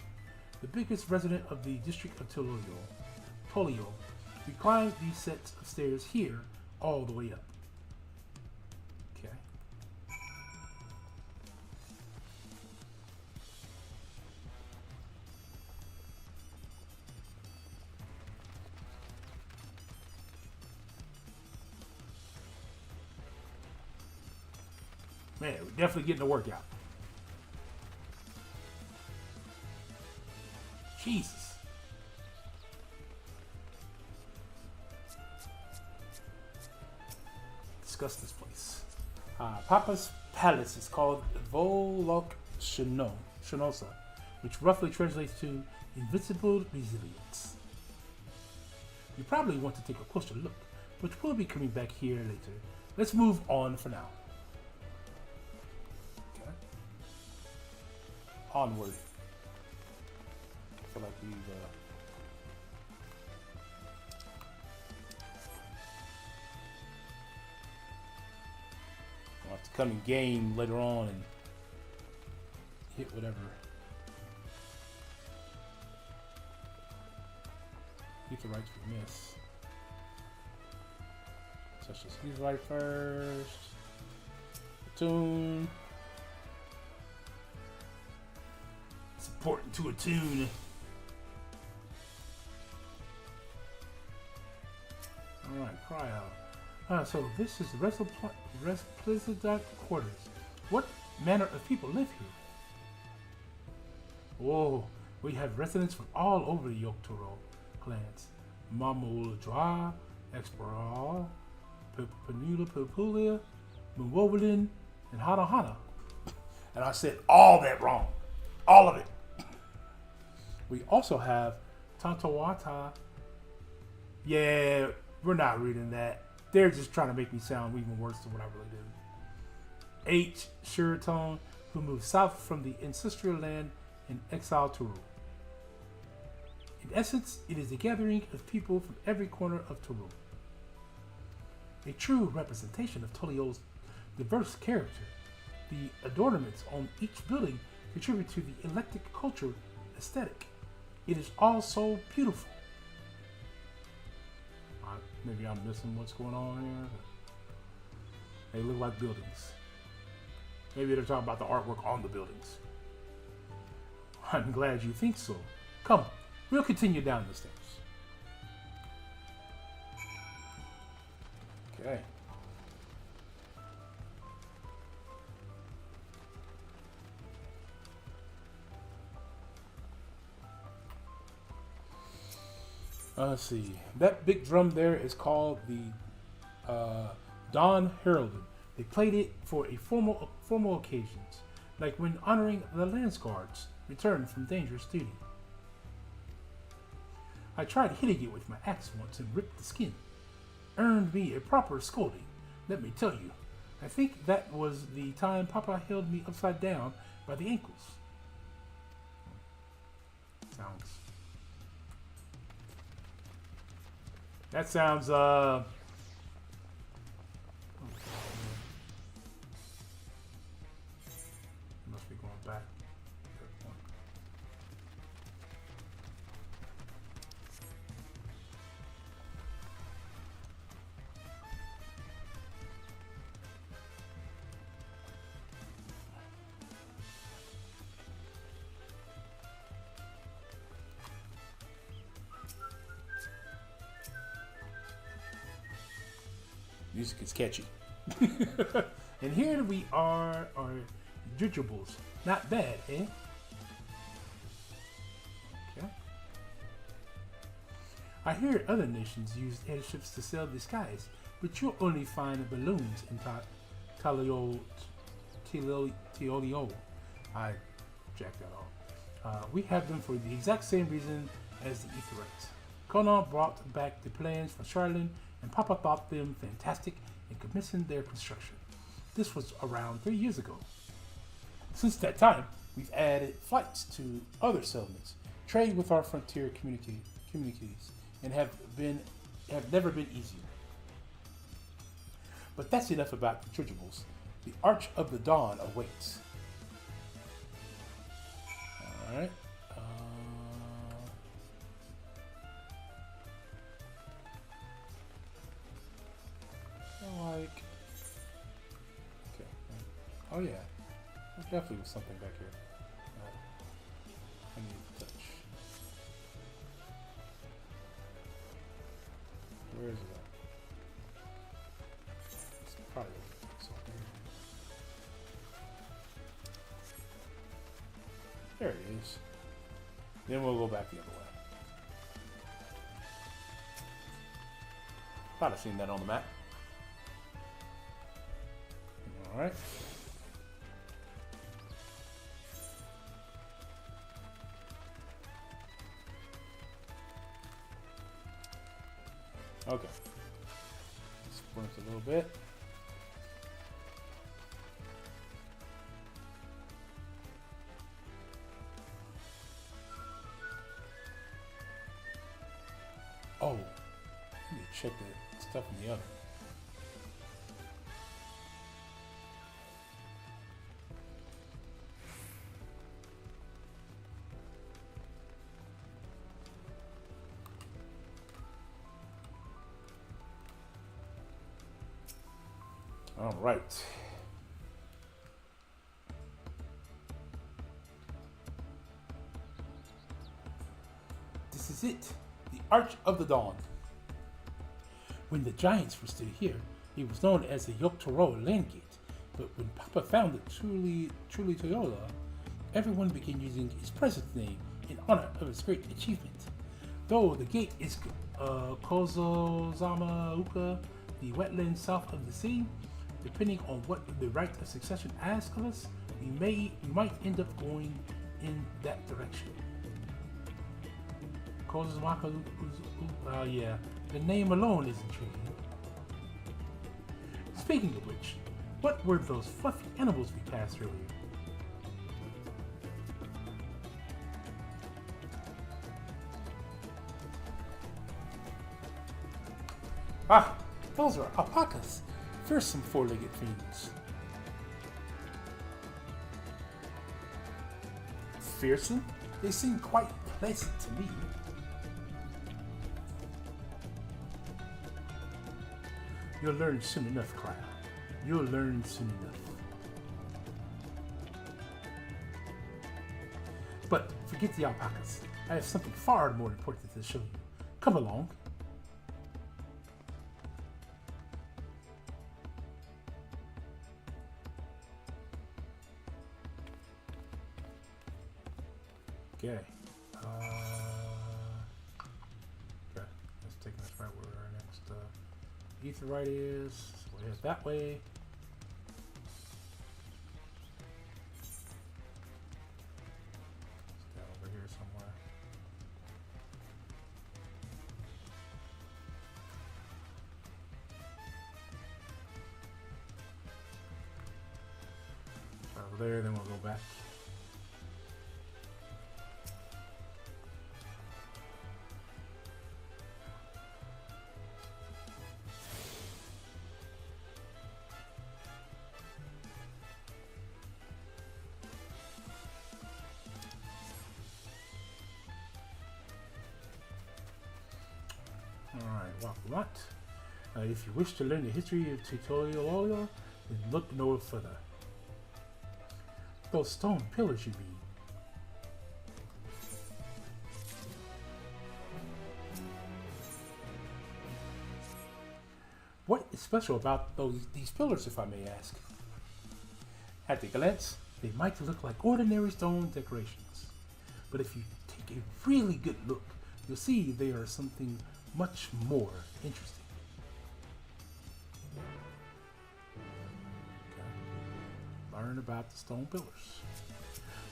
the biggest resident of the district of Tolio. We climb these sets of stairs here all the way up. Okay. Man, we're definitely getting a workout. Jesus. Discuss this place. Papa's palace is called Volok Shinosa, which roughly translates to Invincible Resilience. You probably want to take a closer look, but we'll be coming back here later. Let's move on for now. Okay. Onward. I feel like we've I'll have to come in game later on and hit whatever. Get the rights we miss. So let's just use right first. Attune. It's important to attune. Alright, cry out. So this is the Repleasant Quarters. What manner of people live here? Whoa, we have residents from all over the Yoktoro clans. Mamuladra, Exploral, Panula Papulia, Muwolin, and Hana. And I said all that wrong. All of it. We also have Tantawata. Yeah, we're not reading that. They're just trying to make me sound even worse than what I really do. H. Shiraton, who moved south from the ancestral land in exile to rule. In essence, it is a gathering of people from every corner of Torul. a true representation of Tolio's diverse character. The adornments on each building contribute to the eclectic culture aesthetic. It is all so beautiful. Maybe I'm missing what's going on here. They look like buildings. Maybe they're talking about the artwork on the buildings. I'm glad you think so. Come, we'll continue down the stairs. Okay. Let's see. That big drum there is called the Dawn Heralded. They played it for a formal occasions, like when honoring the Lance Guards returned from dangerous duty. I tried hitting it with my axe once and ripped the skin. Earned me a proper scolding, let me tell you. I think that was the time Papa held me upside down by the ankles. That sounds, must be going back. Music is catchy. And here we are dirigibles. Not bad, eh? Okay. I hear other nations use airships to sail the skies, but you'll only find balloons in Teolio. I jacked that off. We have them for the exact same reason as the Aetherites. Conan brought back the plans for Charlene, and Papa thought them fantastic and commissioned their construction. This was around 3 years ago. Since that time, we've added flights to other settlements, trade with our frontier communities, and have never been easier. But that's enough about the dirigibles. The Arch of the Dawn awaits. All right. Like, okay. Oh yeah, there definitely was something back here. I need to touch. Where is it at? It's probably something. There it is. Then we'll go back the other way. Thought I've seen that on the map. All right. Okay. Sprint a little bit. Oh, I need to check the stuff in the oven. All right. This is it, the Arch of the Dawn. When the giants were still here, it was known as the Yogg-Toro Land Gate. But when Papa founded Truly Toyola, everyone began using his present name in honor of his great achievement. Though the gate is Kozozama Uka, the wetlands south of the sea, depending on what the right of succession asks of us, we might end up going in that direction. Yeah, the name alone is intriguing. Speaking of which, what were those fluffy animals we passed earlier? Ah, Those are alpacas, fearsome four-legged fiends. Fearsome? They seem quite pleasant to me. You'll learn soon enough, Cryo. You'll learn soon enough. But forget the alpacas. I have something far more important to show you. Come along. Okay. Okay. Let's take this right where our next Etherite is. So we'll head that way. It's down over here somewhere. Right over there, then we'll go back. What? If you wish to learn the history of Tutorial, then look no further. Those stone pillars, you mean? What is special about these pillars, if I may ask? At a glance, they might look like ordinary stone decorations. But if you take a really good look, you'll see they are something much more interesting. Okay. Learn about the stone pillars.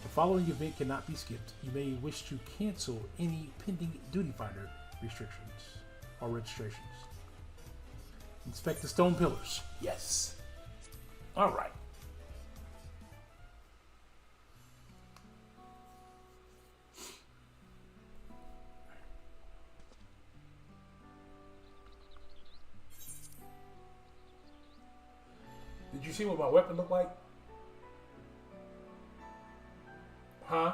The following event cannot be skipped. You may wish to cancel any pending duty finder restrictions or registrations. Inspect the stone pillars. Yes. All right. Did you see what my weapon looked like? Huh?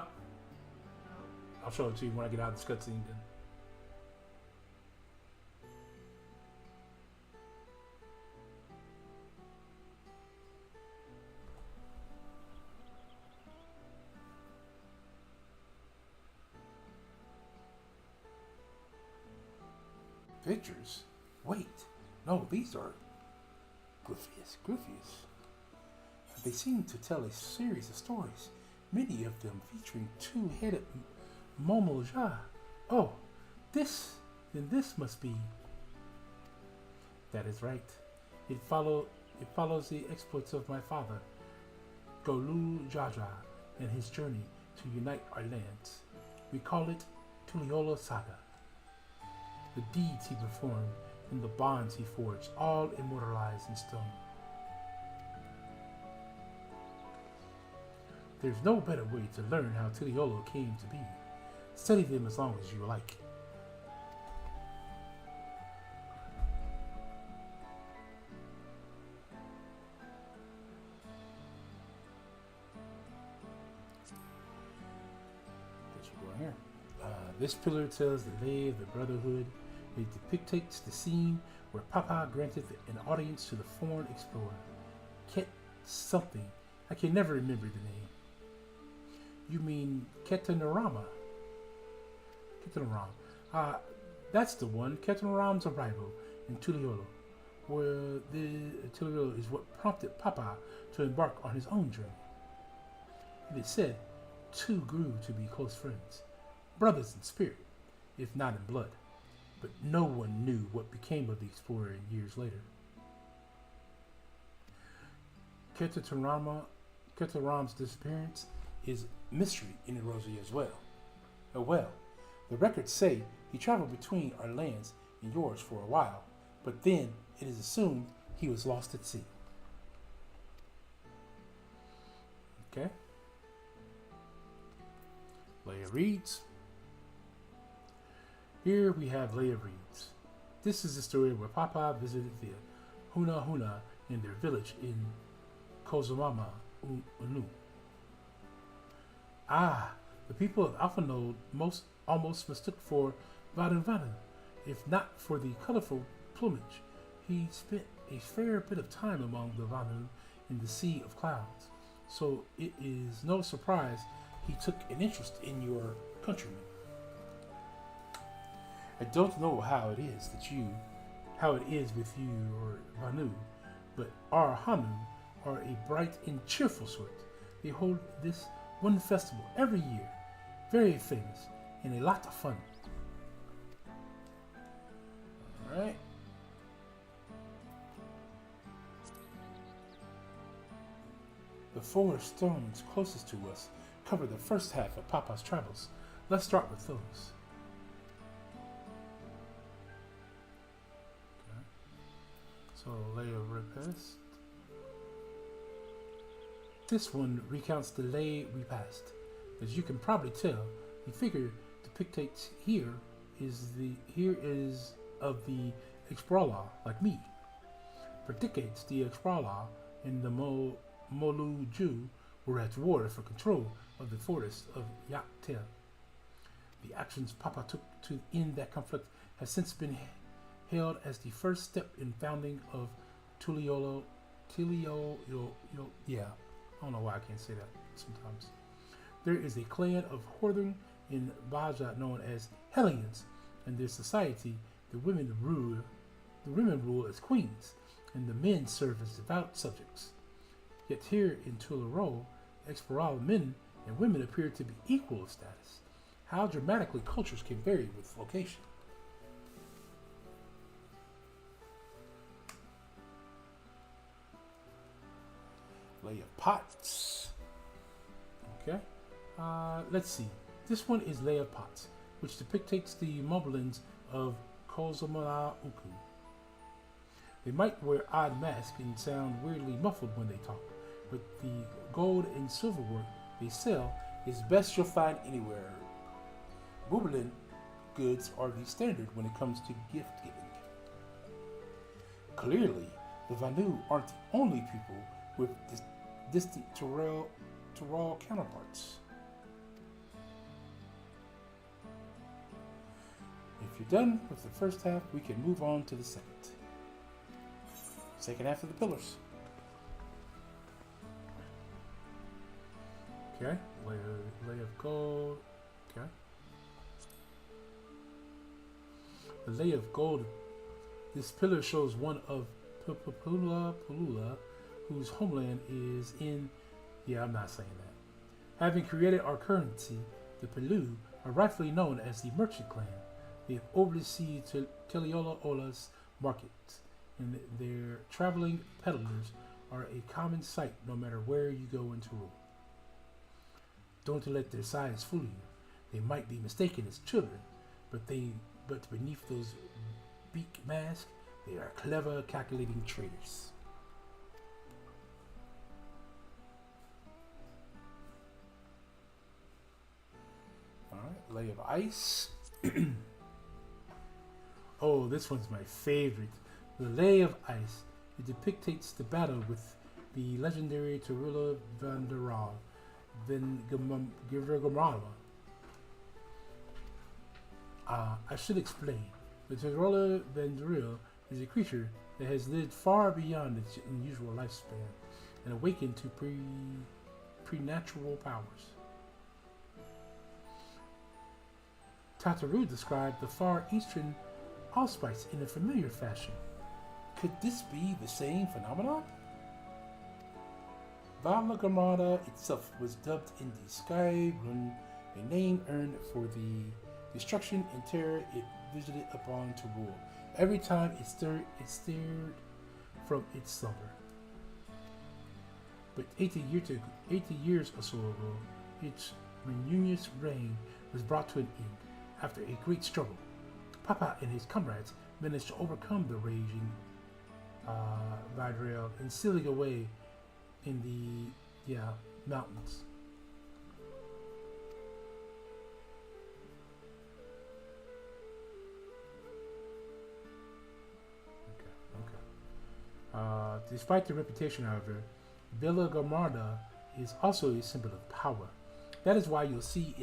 I'll show it to you when I get out of this cutscene then. Pictures? Wait. No, these are Gruffius. They seem to tell a series of stories, many of them featuring two-headed Momoja. Oh, this must be. That is right. It follows the exploits of my father, Golu Jaja, and his journey to unite our lands. We call it Tuliyola Saga. The deeds he performed and the bonds he forged, all immortalized in stone. There's no better way to learn how Tuliyola came to be. Study them as long as you like. Guess we're going here. This pillar tells the lay of the Brotherhood. It depicts the scene where Papa granted an audience to the foreign explorer. Ket something. I can never remember the name. You mean Ketanaram? That's the one. Ketanaram's arrival in Tuliyola, where the Tuliyola is what prompted Papa to embark on his own journey. It is said, two grew to be close friends, brothers in spirit, if not in blood. But no one knew what became of the explorer years later. Ketanaram's disappearance is mystery in Erosia as well. Oh well, the records say he traveled between our lands and yours for a while, but then it is assumed he was lost at sea. Okay. Leia reads. Here we have Leia reads. This is the story where Papa visited the Huna Huna in their village in Kozumama Unu. Ah, the people of Alpha Node almost mistook for Vanu Vanu, if not for the colorful plumage. He spent a fair bit of time among the Vanu in the Sea of Clouds, so it is no surprise he took an interest in your countrymen. I don't know how it is with you or Vanu, but our Hanu are a bright and cheerful sort. They hold this one festival every year, very famous and a lot of fun. Alright. The 4 stones closest to us cover the first half of Papa's travels. Let's start with those. Okay. So, Lay of Repast. This one recounts the lay we passed. As you can probably tell, the figure depicted here is of the Exprala, like me. Predicates the Exprala and the Molu Jew were at war for control of the forest of Yaktel. The actions Papa took to end that conflict has since been hailed as the first step in founding of Tuliolo. Yeah, I don't know why I can't say that sometimes. There is a clan of Northern in Baja known as Hellions, and their society, the women rule as queens, and the men serve as devout subjects. Yet here in Tularo, Exparal men and women appear to be equal in status. How dramatically cultures can vary with location. Lay of Pots. Okay. Let's see. This one is Lay of Pots, which depicts the mumblings of Kozumara Uku. They might wear odd masks and sound weirdly muffled when they talk, but the gold and silver work they sell is best you'll find anywhere. Buberlin goods are the standard when it comes to gift giving. Clearly, the Vanu aren't the only people with distant Tyrol counterparts. If you're done with the first half, we can move on to the second half of the pillars. Okay, lay of gold. Okay. The lay of gold. This pillar shows one of Pulula, whose homeland is in. Yeah, I'm not saying that. Having created our currency, the Pelu are rightfully known as the Merchant Clan. They oversee Teliola Ola's market, and their traveling peddlers are a common sight no matter where you go into rule. Don't let their size fool you. They might be mistaken as children, but beneath those beak masks, they are clever, calculating traders. Alright, Lay of Ice. Oh, this one's my favorite. The Lay of Ice. It depicts the battle with the legendary Tarula Vanderal, Vengamala. I should explain. The Tarula Vanderil is a creature that has lived far beyond its unusual lifespan and awakened to preternatural powers. Tataru described the far eastern allspice in a familiar fashion. Could this be the same phenomenon? Valgamada itself was dubbed in the Sky Rune, a name earned for the destruction and terror it visited upon to rule every time it stirred from its slumber. But 80 years or so ago, its reunious reign was brought to an end after a great struggle. Papa and his comrades managed to overcome the raging Dawntrail and sealing away in the mountains. Despite their reputation, however, Villa Gamarda is also a symbol of power. That is why you'll see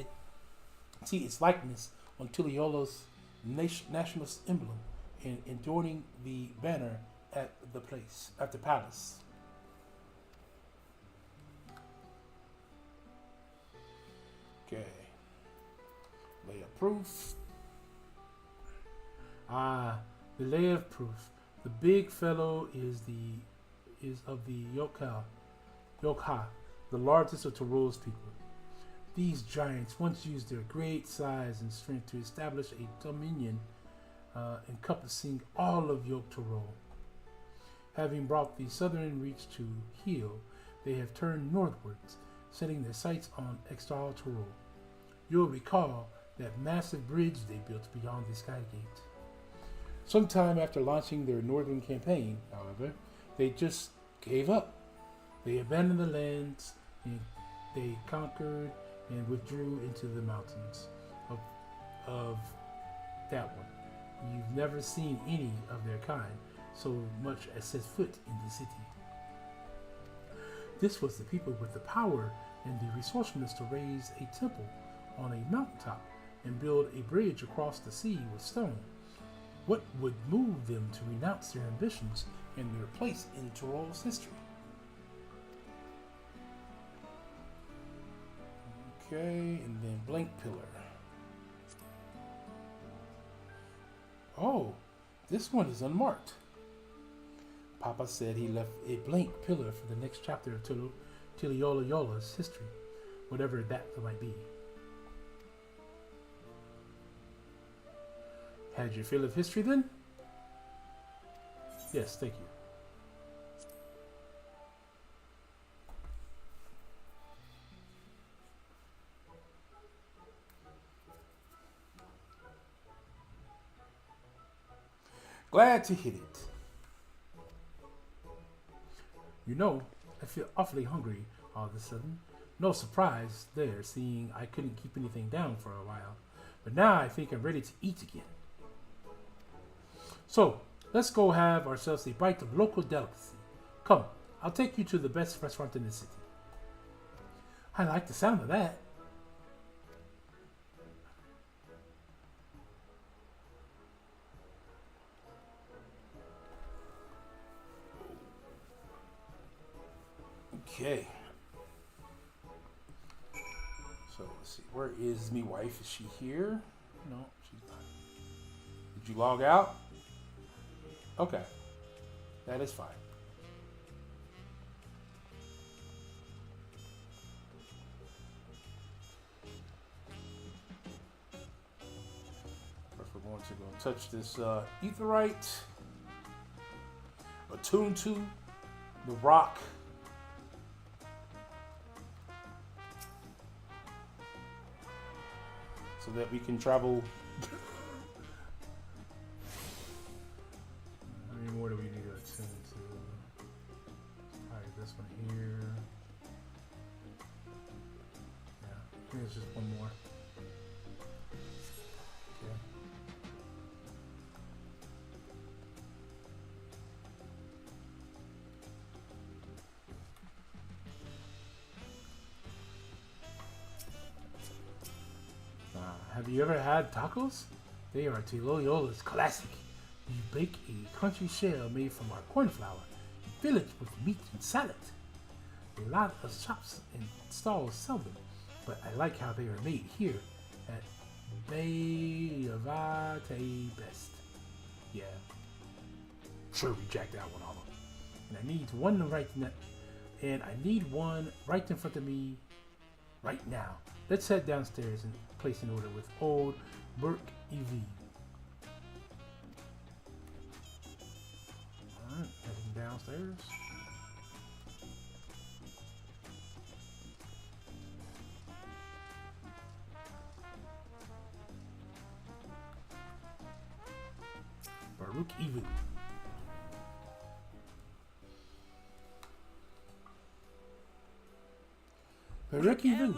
its likeness on Tuliola's nationalist emblem and adorning the banner at the palace. Okay. Lay of proof. The lay of proof. The big fellow is of the Yokha, the largest of Tyrol's people. These giants once used their great size and strength to establish a dominion encompassing all of Yok Tyrol. Having brought the southern reach to heel, they have turned northwards, setting their sights on XIV Tyrol. You'll recall that massive bridge they built beyond the Sky Gate. Sometime after launching their northern campaign, however, they just gave up. They abandoned the lands and they conquered and withdrew into the mountains of that one. You've never seen any of their kind so much as set foot in the city. This was the people with the power and the resourcefulness to raise a temple on a mountaintop and build a bridge across the sea with stone. What would move them to renounce their ambitions and their place in Tyrol's history? Okay, and then blank pillar. Oh, this one is unmarked. Papa said he left a blank pillar for the next chapter of Tuliola's history, whatever that might be. Had your fill of history then? Yes, thank you. Glad to hit it. You know, I feel awfully hungry all of a sudden. No surprise there, seeing I couldn't keep anything down for a while. But now I think I'm ready to eat again. So, let's go have ourselves a bite of local delicacy. Come, I'll take you to the best restaurant in the city. I like the sound of that. Okay. So, let's see. Where is me wife? Is she here? No, she's not. Did you log out? Okay, that is fine. First, we're going to go touch this etherite, attune to the rock. So that we can travel. How many more do we need to attend to? Probably this one here. Yeah, I think it's just one more. Okay. Have you ever had tacos? They are Tuliola's classic. You bake a crunchy shell made from our corn flour and fill it with meat and salad. A lot of shops and stalls sell them, but I like how they are made here at Bayavate Best. Yeah, sure we jacked that one off. And I need one right in front of me right now. Let's head downstairs and place an order with old Burke EV. Alright, heading downstairs. Baruch Evu. Baruch Evu.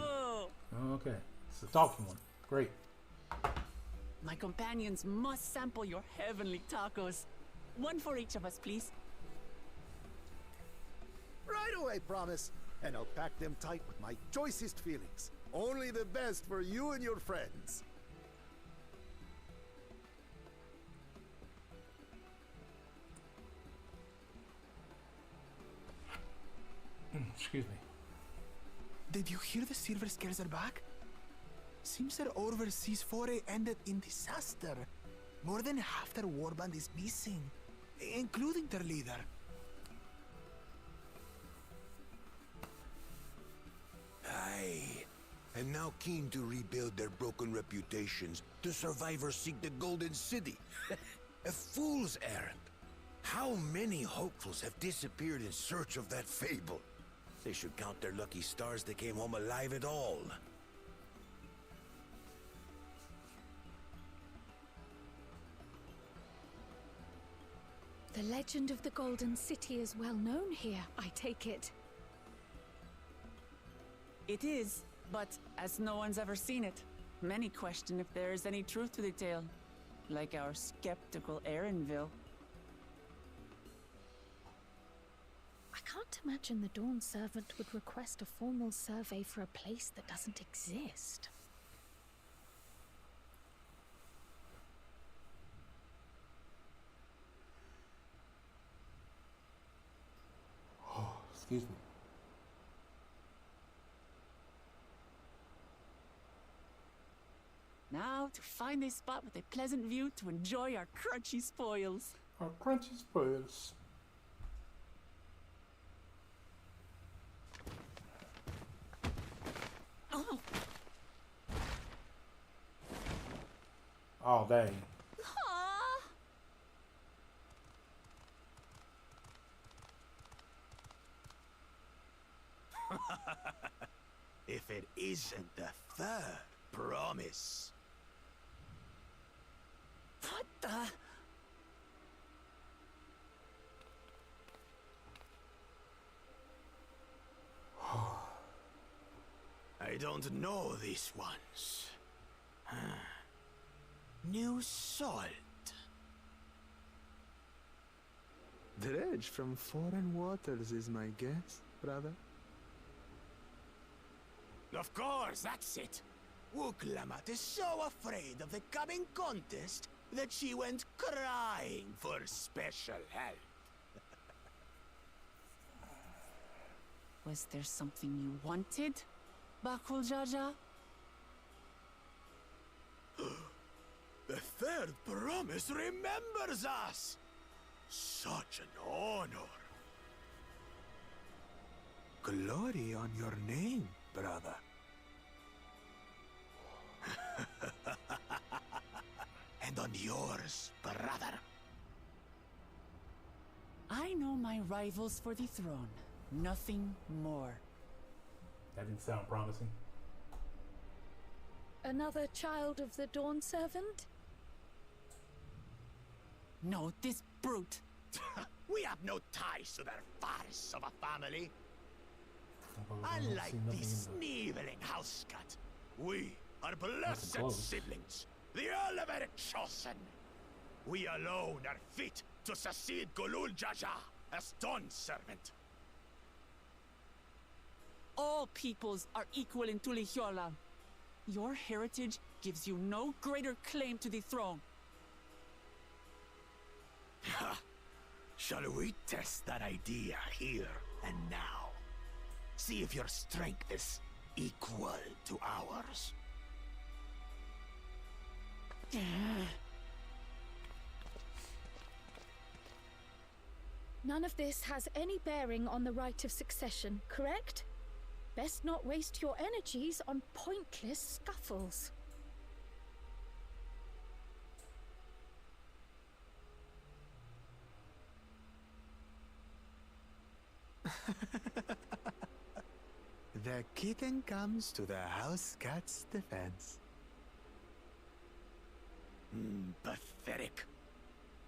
Okay, it's the talking one. Great. My companions must sample your heavenly tacos. One for each of us, please. Right away, promise. And I'll pack them tight with my choicest feelings. Only the best for you and your friends. Excuse me. Did you hear the Silver Scales are back? Seems their overseas foray ended in disaster. More than half their warband is missing, including their leader. Aye. And now keen to rebuild their broken reputations, the survivors seek the Golden City. A fool's errand. How many hopefuls have disappeared in search of that fable? They should count their lucky stars they came home alive at all. The legend of the Golden City is well known here, I take it. It is, but as no one's ever seen it, many question if there is any truth to the tale. Like our skeptical Erinville. I can't imagine the Dawn Servant would request a formal survey for a place that doesn't exist. Oh, excuse me. Now to find a spot with a pleasant view to enjoy our crunchy spoils. Our crunchy spoils. Oh, Oh, dang. ah. If it isn't the third promise. What the? I don't know these ones. New salt. Dredge from foreign waters is my guess, brother. Of course, that's it. Wuklamat is so afraid of the coming contest that she went crying for special help. Was there something you wanted, Bakul Jaja? The third promise remembers us! Such an honor. Glory on your name, brother. And on yours, brother. I know my rivals for the throne. Nothing more. That didn't sound promising. Another child of the Dawn Servant? No, this brute. We have no ties to their farce of a family. Unlike this sneevling house cat, we are blessed siblings, the elevated chosen. We alone are fit to succeed Golul Jaja as Dawn Servant. All peoples are equal in Tulihiola. Your heritage gives you no greater claim to the throne. Shall we test that idea here and now? See if your strength is equal to ours. None of this has any bearing on the right of succession, correct? Best not waste your energies on pointless scuffles. The kitten comes to the house cat's defense. Pathetic.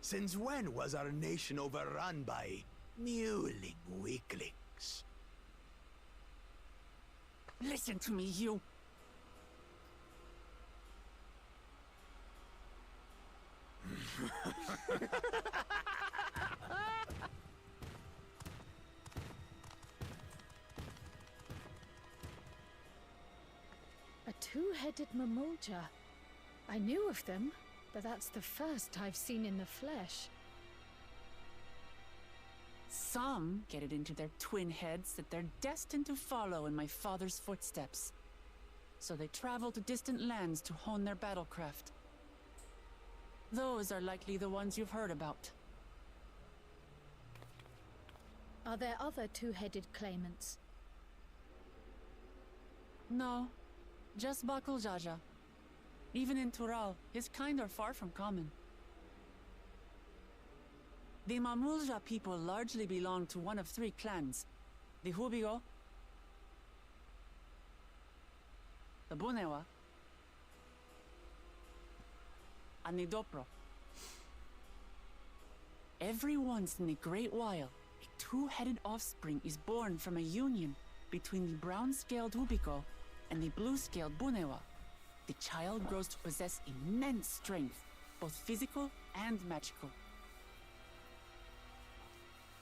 Since when was our nation overrun by mewling weaklings? Listen to me, you. two-headed mamulja. I knew of them, but that's the first I've seen in the flesh. Some get it into their twin heads that they're destined to follow in my father's footsteps. So they travel to distant lands to hone their battlecraft. Those are likely the ones you've heard about. Are there other two-headed claimants? No, just Bakul Jaja. Even in Tural, his kind are far from common. The Mamulja people largely belong to one of three clans. The Hubigo, the Bunewa, and the Dopro. Every once in a great while, a two-headed offspring is born from a union between the brown-scaled Hubigo and the blue-scaled Bunewa. The child grows to possess immense strength, both physical and magical.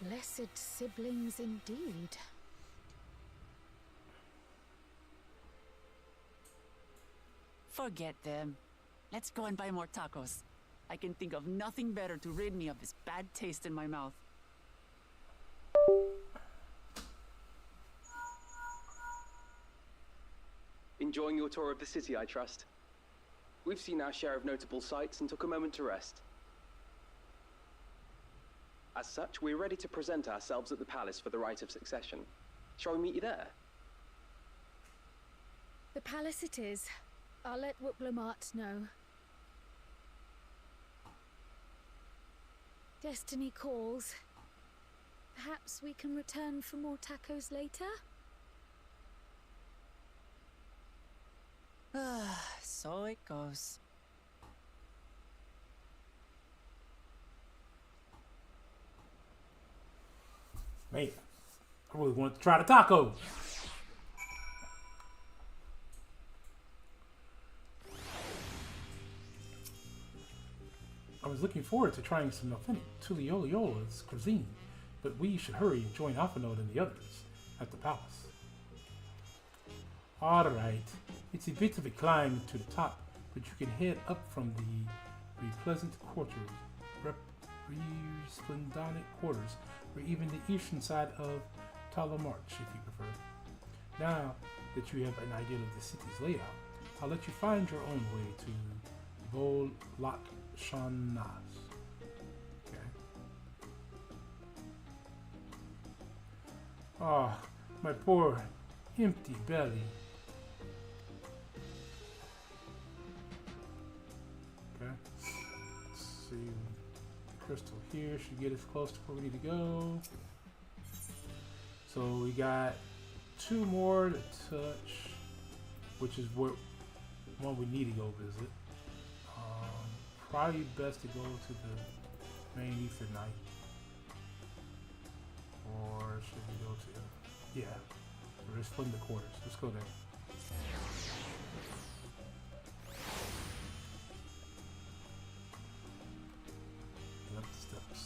Blessed siblings indeed. Forget them. Let's go and buy more tacos. I can think of nothing better to rid me of this bad taste in my mouth. Enjoying your tour of the city, I trust. We've seen our share of notable sights and took a moment to rest. As such, we're ready to present ourselves at the palace for the rite of succession. Shall we meet you there? The palace it is. I'll let Wuklamart know. Destiny calls. Perhaps we can return for more tacos later? So it goes. Man, I really wanted to try the tacos. I was looking forward to trying some authentic Tuliola's cuisine, but we should hurry and join Alphanode and the others at the palace. Alright, it's a bit of a climb to the top, but you can head up from the resplendent quarters, or even the eastern side of Talamarch, if you prefer. Now that you have an idea of the city's layout, I'll let you find your own way to Volat Shanaz. Okay. Ah, my poor empty belly. Okay. Let's see. The crystal here should get us close to where we need to go. So we got 2 more to touch, which is what one we need to go visit. Probably best to go to the main Ether Night. Or should we go to, yeah, the Resplendent Quarters. Let's go there. Up the steps.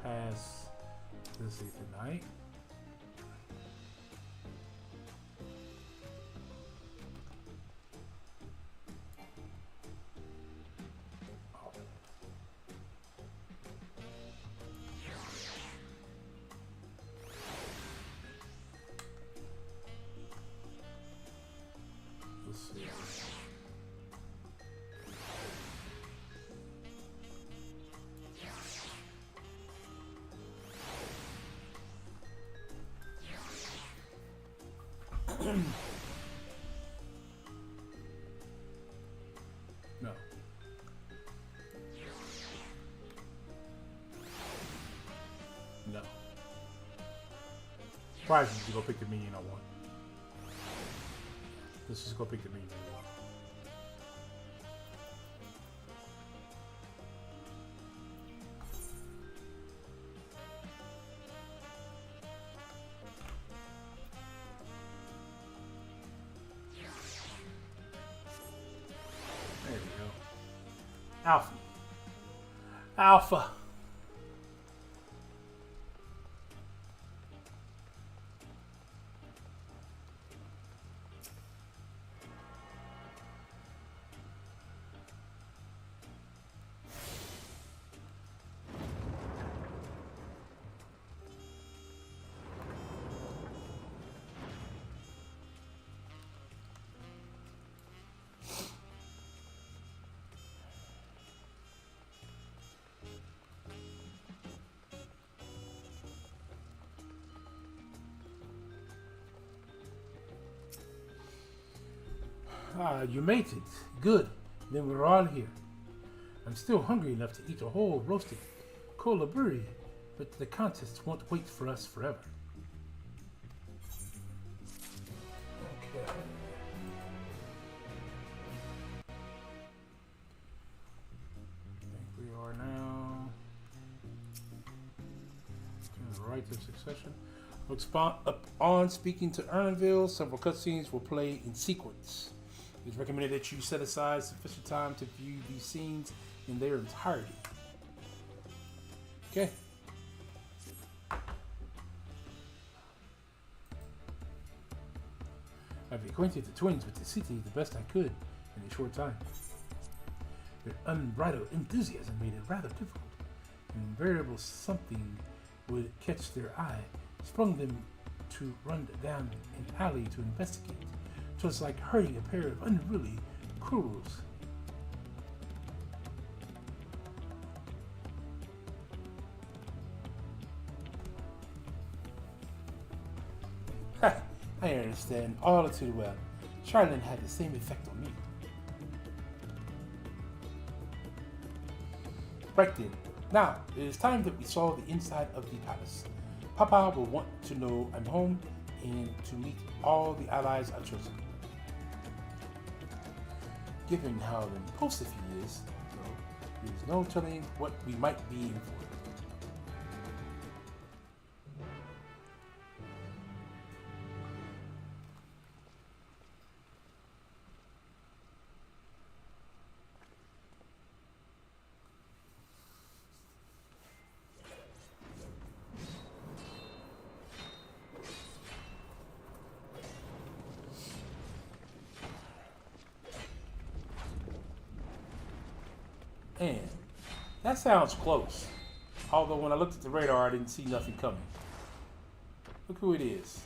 Pass this Ether Night. Oh. Let's see. No. No. Probably should go pick the minion I want. Let's just go pick the minion I want. Alpha. Alpha. Ah, you made it. Good. Then we're all here. I'm still hungry enough to eat a whole roasted kolaburi, but the contest won't wait for us forever. Okay. I think we are now in the right of succession. Upon speaking to Ernville, several cutscenes will play in sequence. It is recommended that you set aside sufficient time to view these scenes in their entirety. Okay. I've acquainted the twins with the city the best I could in a short time. Their unbridled enthusiasm made it rather difficult. An invariable something would catch their eye, sprung them to run down an alley to investigate. So it's like herding a pair of unruly crows. Ha! I understand all too well. Charlene had the same effect on me. Right then. Now, it is time that we saw the inside of the palace. Papa will want to know I'm home and to meet all the allies I've chosen. Given how impulsive he is, though, there is no telling what we might be in for. And that sounds close. Although when I looked at the radar, I didn't see nothing coming. Look who it is.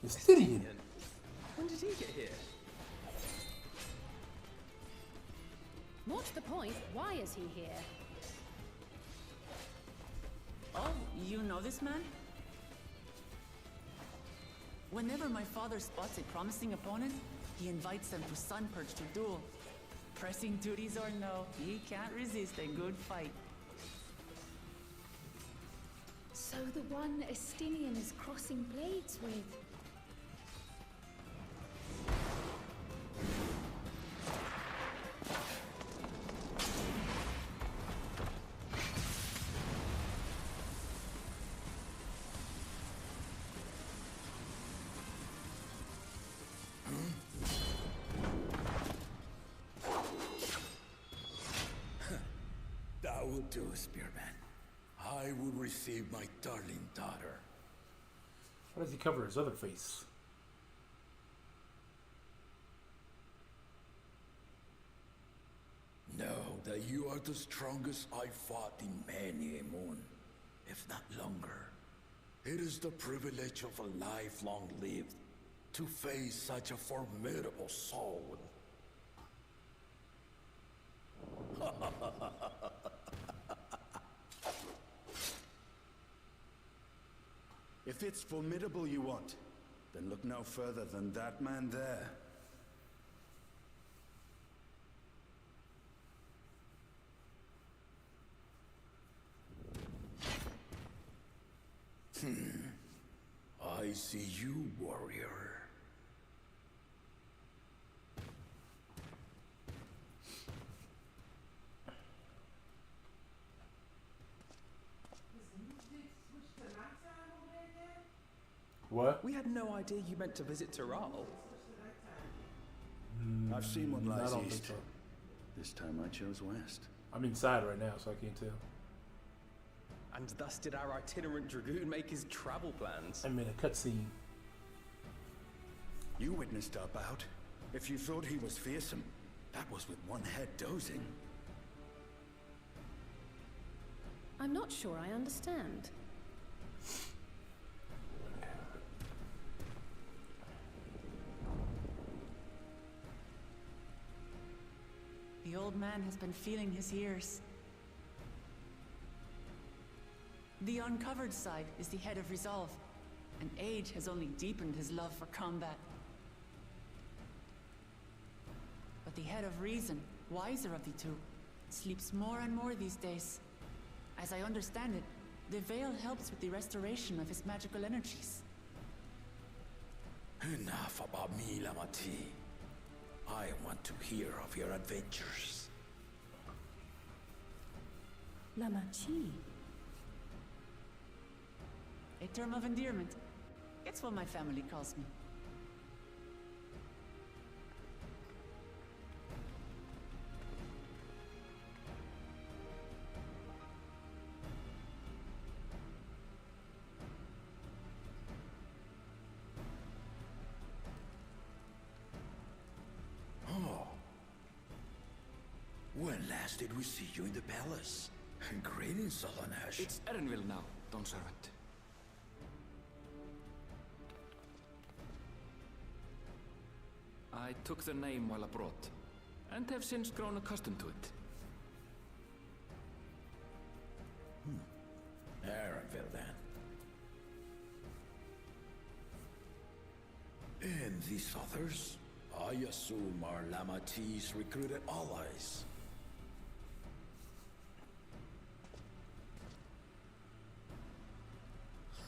It's Stydian. When did he get here? More to the point, why is he here? Oh, you know this man? Whenever my father spots a promising opponent, he invites them to Sunperch to duel. Pressing duties or no, he can't resist a good fight. So the one Estinian is crossing blades with. That will do, Spearman. I will receive my darling daughter. How does he cover his other face? Know that you are the strongest I've fought in many a moon, if not longer. It is the privilege of a life long lived to face such a formidable soul. If it's formidable you want, then look no further than that man there. I see you, warrior. What? We had no idea you meant to visit Taral. I've seen what I lies don't think east. so. This time I chose west. I'm inside right now, so I can't tell. And thus did our itinerant dragoon make his travel plans. I'm in a cutscene. You witnessed our bout. If you thought he was fearsome, that was with one head dozing. I'm not sure I understand. The old man has been feeling his years. The uncovered side is the head of resolve, and age has only deepened his love for combat. But the head of reason, wiser of the two, sleeps more and more these days. As I understand it, the veil helps with the restoration of his magical energies. Enough about me, Lamati. I want to hear of your adventures. Lamachi. A term of endearment. It's what my family calls me. When last did we see you in the palace? Greetings, Solonash. It's Erenville now, Dawn Servant. I took the name while abroad, and have since grown accustomed to it. Erenville, then. And these others? I assume are Lamati's recruited allies.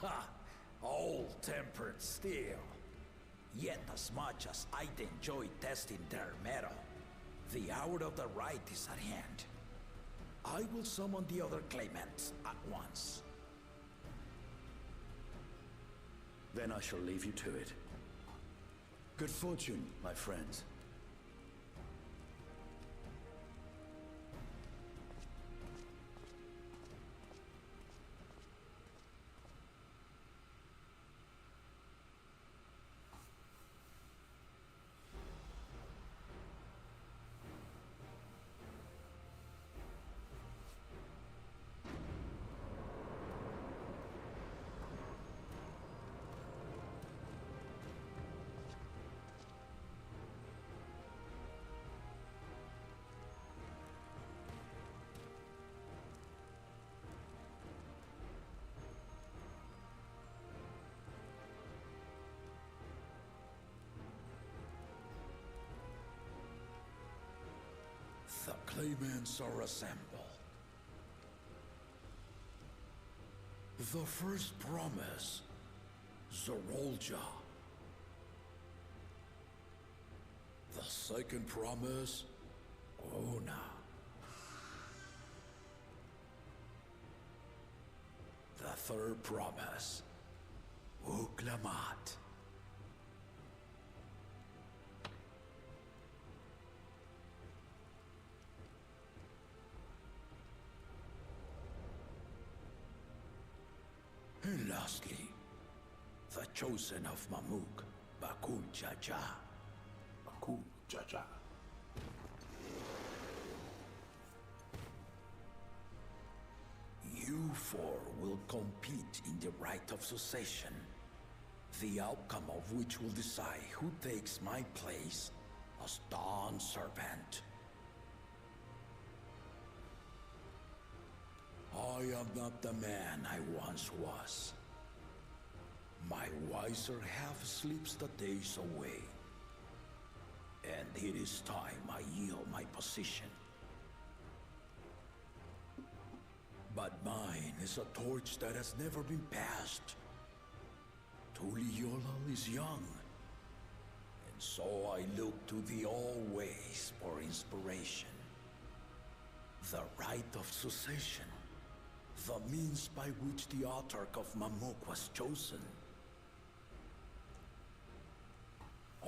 Ha! Old-tempered still. Yet as much as I'd enjoy testing their metal, the hour of the right is at hand. I will summon the other claimants at once. Then I shall leave you to it. Good fortune, my friends. The claimants are assembled. The first promise, Zorolja. The second promise, Ona. The third promise, Uklamat. And lastly, the chosen of Mamuk, Bakul Jaja. Bakul Jaja. You four will compete in the right of succession, the outcome of which will decide who takes my place as Dawn Servant. I am not the man I once was. My wiser half sleeps the days away. And it is time I yield my position. But mine is a torch that has never been passed. Tuliyola is young. And so I look to thee always for inspiration. The right of succession. The means by which the autarch of Mamuk was chosen.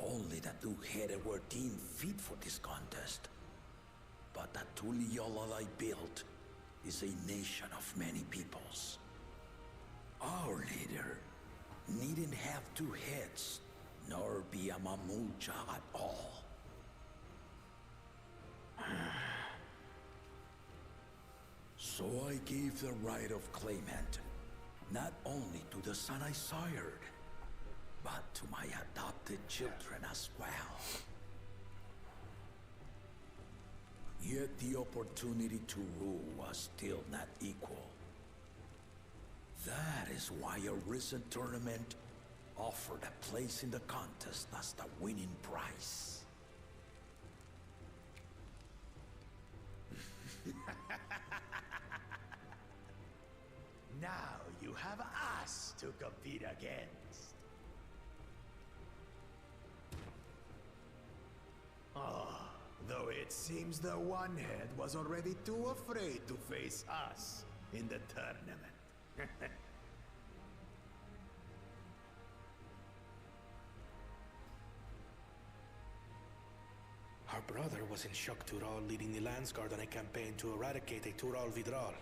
only the two-headed were deemed fit for this contest. But the Tuliyola I built is a nation of many peoples. Our leader needn't have two heads, nor be a Mamucha at all. So I gave the right of claimant, not only to the son I sired, but to my adopted children as well. Yet the opportunity to rule was still not equal. That is why a recent tournament offered a place in the contest as the winning prize. Now you have us to compete against. Ah, though it seems the one head was already too afraid to face us in the tournament. Our brother was in Shock Tural leading the Landsguard on a campaign to eradicate a Tural Vidral.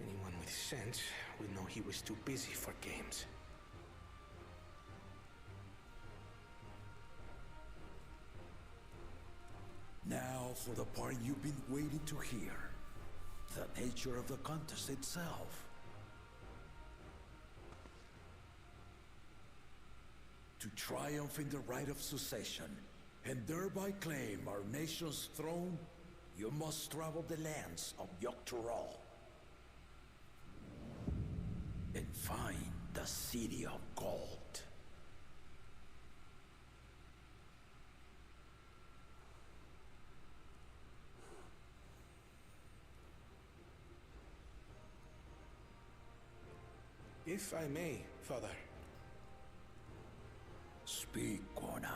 Anyone with sense would know he was too busy for games. Now for the part you've been waiting to hear. The nature of the contest itself. To triumph in the right of succession, and thereby claim our nation's throne, you must travel the lands of Yogg-Tural and find the City of Gold. If I may, Father. Speak, Kona.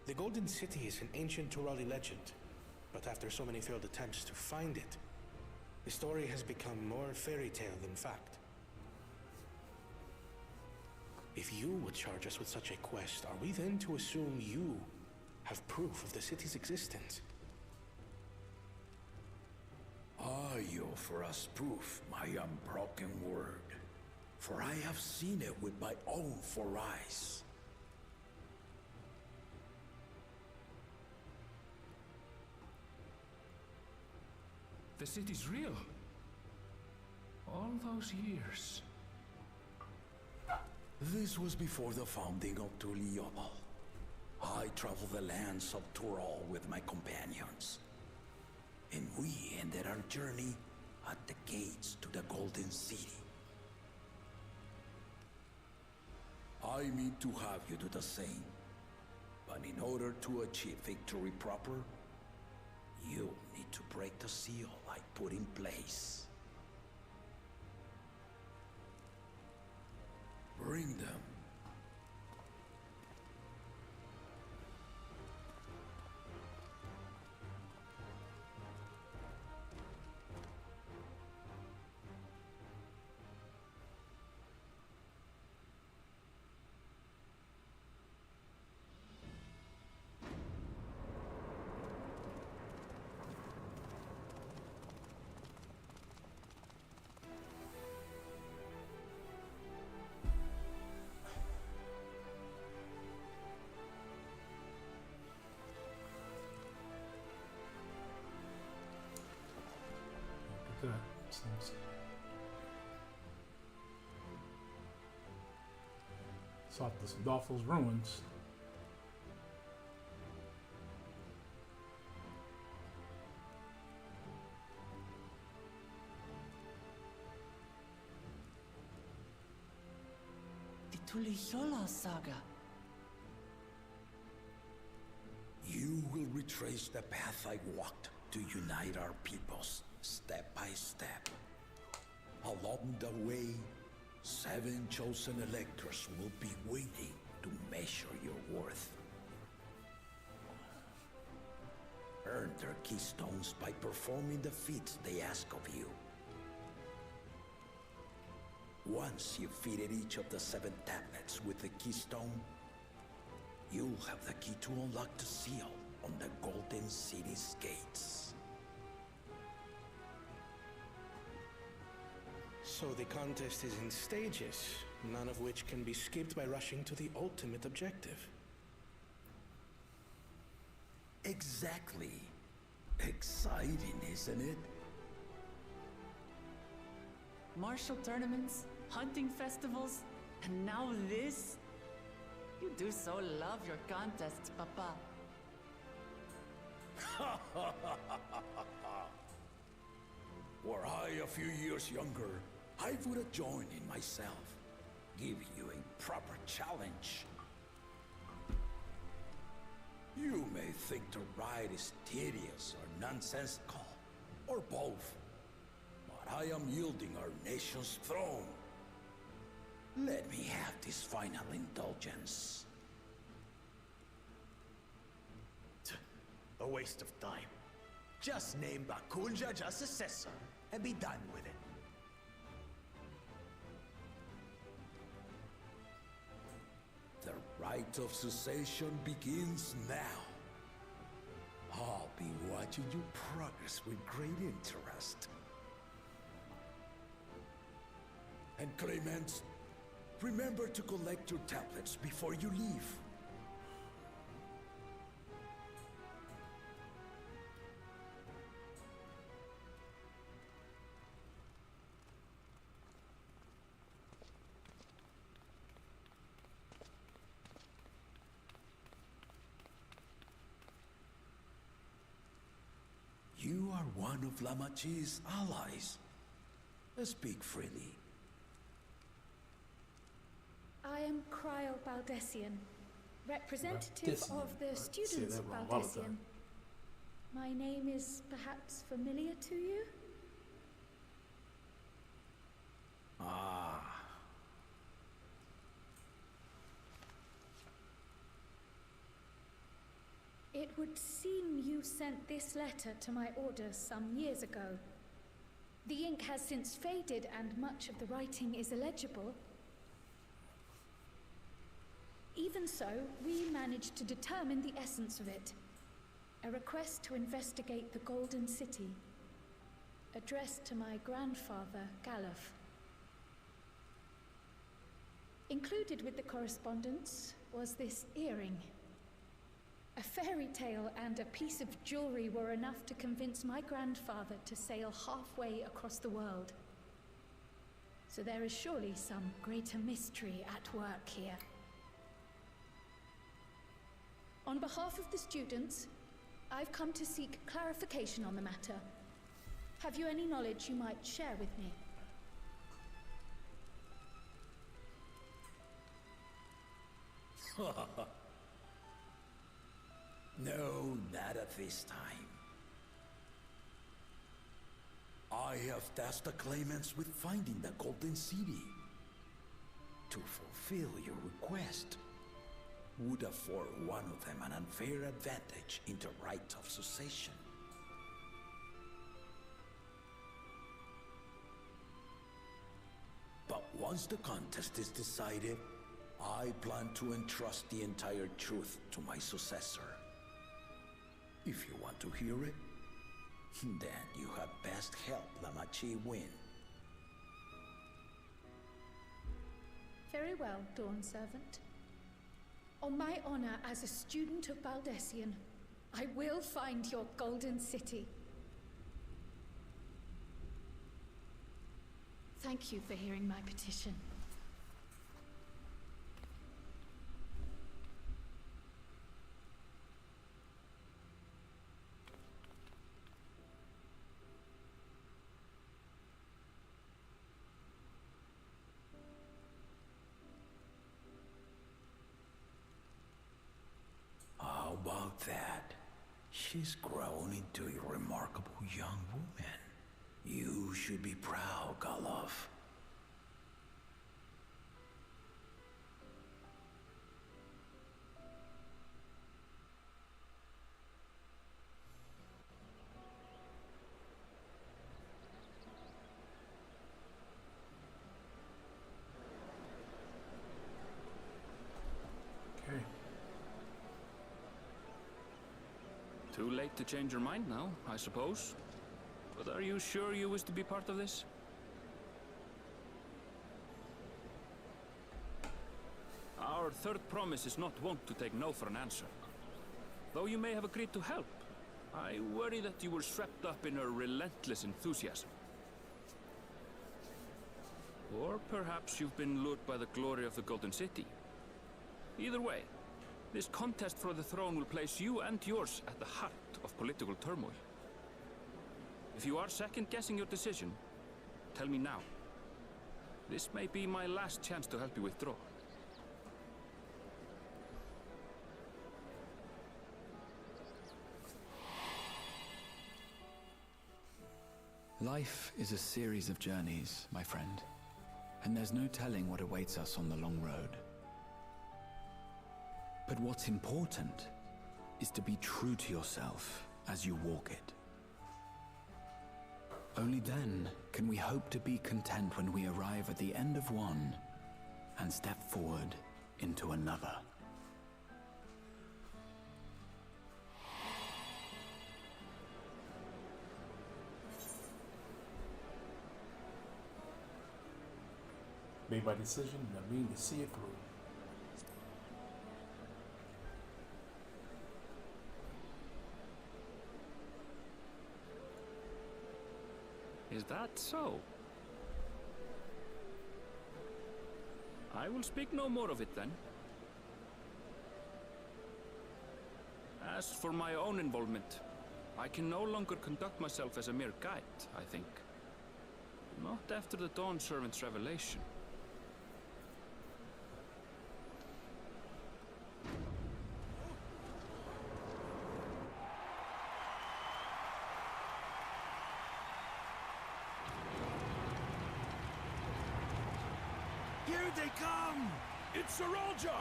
The Golden City is an ancient Turali legend, but after so many failed attempts to find it, the story has become more fairy tale than fact. If you would charge us with such a quest, are we then to assume you have proof of the city's existence? I offer us proof, my unbroken word, for I have seen it with my own four eyes. The city's real. All those years. This was before the founding of Tuliyola. I traveled the lands of Tural with my companions, and we ended our journey at the gates to the Golden City. I mean to have you do the same, but in order to achieve victory proper, you need to break the seal I put in place. Bring them. Good. Seems. Sought the Dolpho's ruins. The Tuliyola saga. You will retrace the path I walked to unite our peoples, step by step. Along the way, 7 chosen electors will be waiting to measure your worth. Earn their keystones by performing the feats they ask of you. Once you've fitted each of the 7 tablets with the keystone, you'll have the key to unlock the seal on the Golden City's gates. So the contest is in stages, none of which can be skipped by rushing to the ultimate objective. Exactly. Exciting, isn't it? Martial tournaments, hunting festivals, and now this? You do so love your contests, Papa. Were I a few years younger, I would have joined in myself, giving you a proper challenge. You may think the ride is tedious or nonsensical, or both, but I am yielding our nation's throne. Let me have this final indulgence. A waste of time. Just name Bakunja just successor and be done with it. The rite of cessation begins now. I'll be watching you progress with great interest. And Clemens, remember to collect your tablets before you leave. You are one of Lamachi's allies. Speak freely. I am Cryle Baldessian, representative of the students of Baldessian. My name is perhaps familiar to you? Ah. It would seem you sent this letter to my orders some years ago. The ink has since faded and much of the writing is illegible. Even so, we managed to determine the essence of it. A request to investigate the Golden City, addressed to my grandfather, Galuf. Included with the correspondence was this earring. A fairy tale and a piece of jewelry were enough to convince my grandfather to sail halfway across the world. So there is surely some greater mystery at work here. On behalf of the students, I've come to seek clarification on the matter. Have you any knowledge you might share with me? No, not at this time. I have tasked the claimants with finding the Golden City. To fulfill your request would afford one of them an unfair advantage in the right of succession. But once the contest is decided, I plan to entrust the entire truth to my successor. If you want to hear it, then you had best help Lamachi win. Very well, Dawn Servant. On my honor as a student of Baldessian, I will find your Golden City. Thank you for hearing my petition. How about that? She's grown into a remarkable young woman. You should be proud, Galuf. late to change your mind now, I suppose. But are you sure you wish to be part of this? Our third promise is not wont to take no for an answer. Though you may have agreed to help, I worry that you were swept up in her relentless enthusiasm. Or perhaps you've been lured by the glory of the Golden City. Either way, this contest for the throne will place you and yours at the heart of political turmoil. If you are second-guessing your decision, tell me now. This may be my last chance to help you withdraw. Life is a series of journeys, my friend, and there's no telling what awaits us on the long road. But what's important is to be true to yourself as you walk it. Only then can we hope to be content when we arrive at the end of one and step forward into another. Made my decision, and I mean to see it through. Is that so? I will speak no more of it then. As for my own involvement, I can no longer conduct myself as a mere guide, I think. Not after the Dawn Servant's revelation. Here they come! It's Saralja!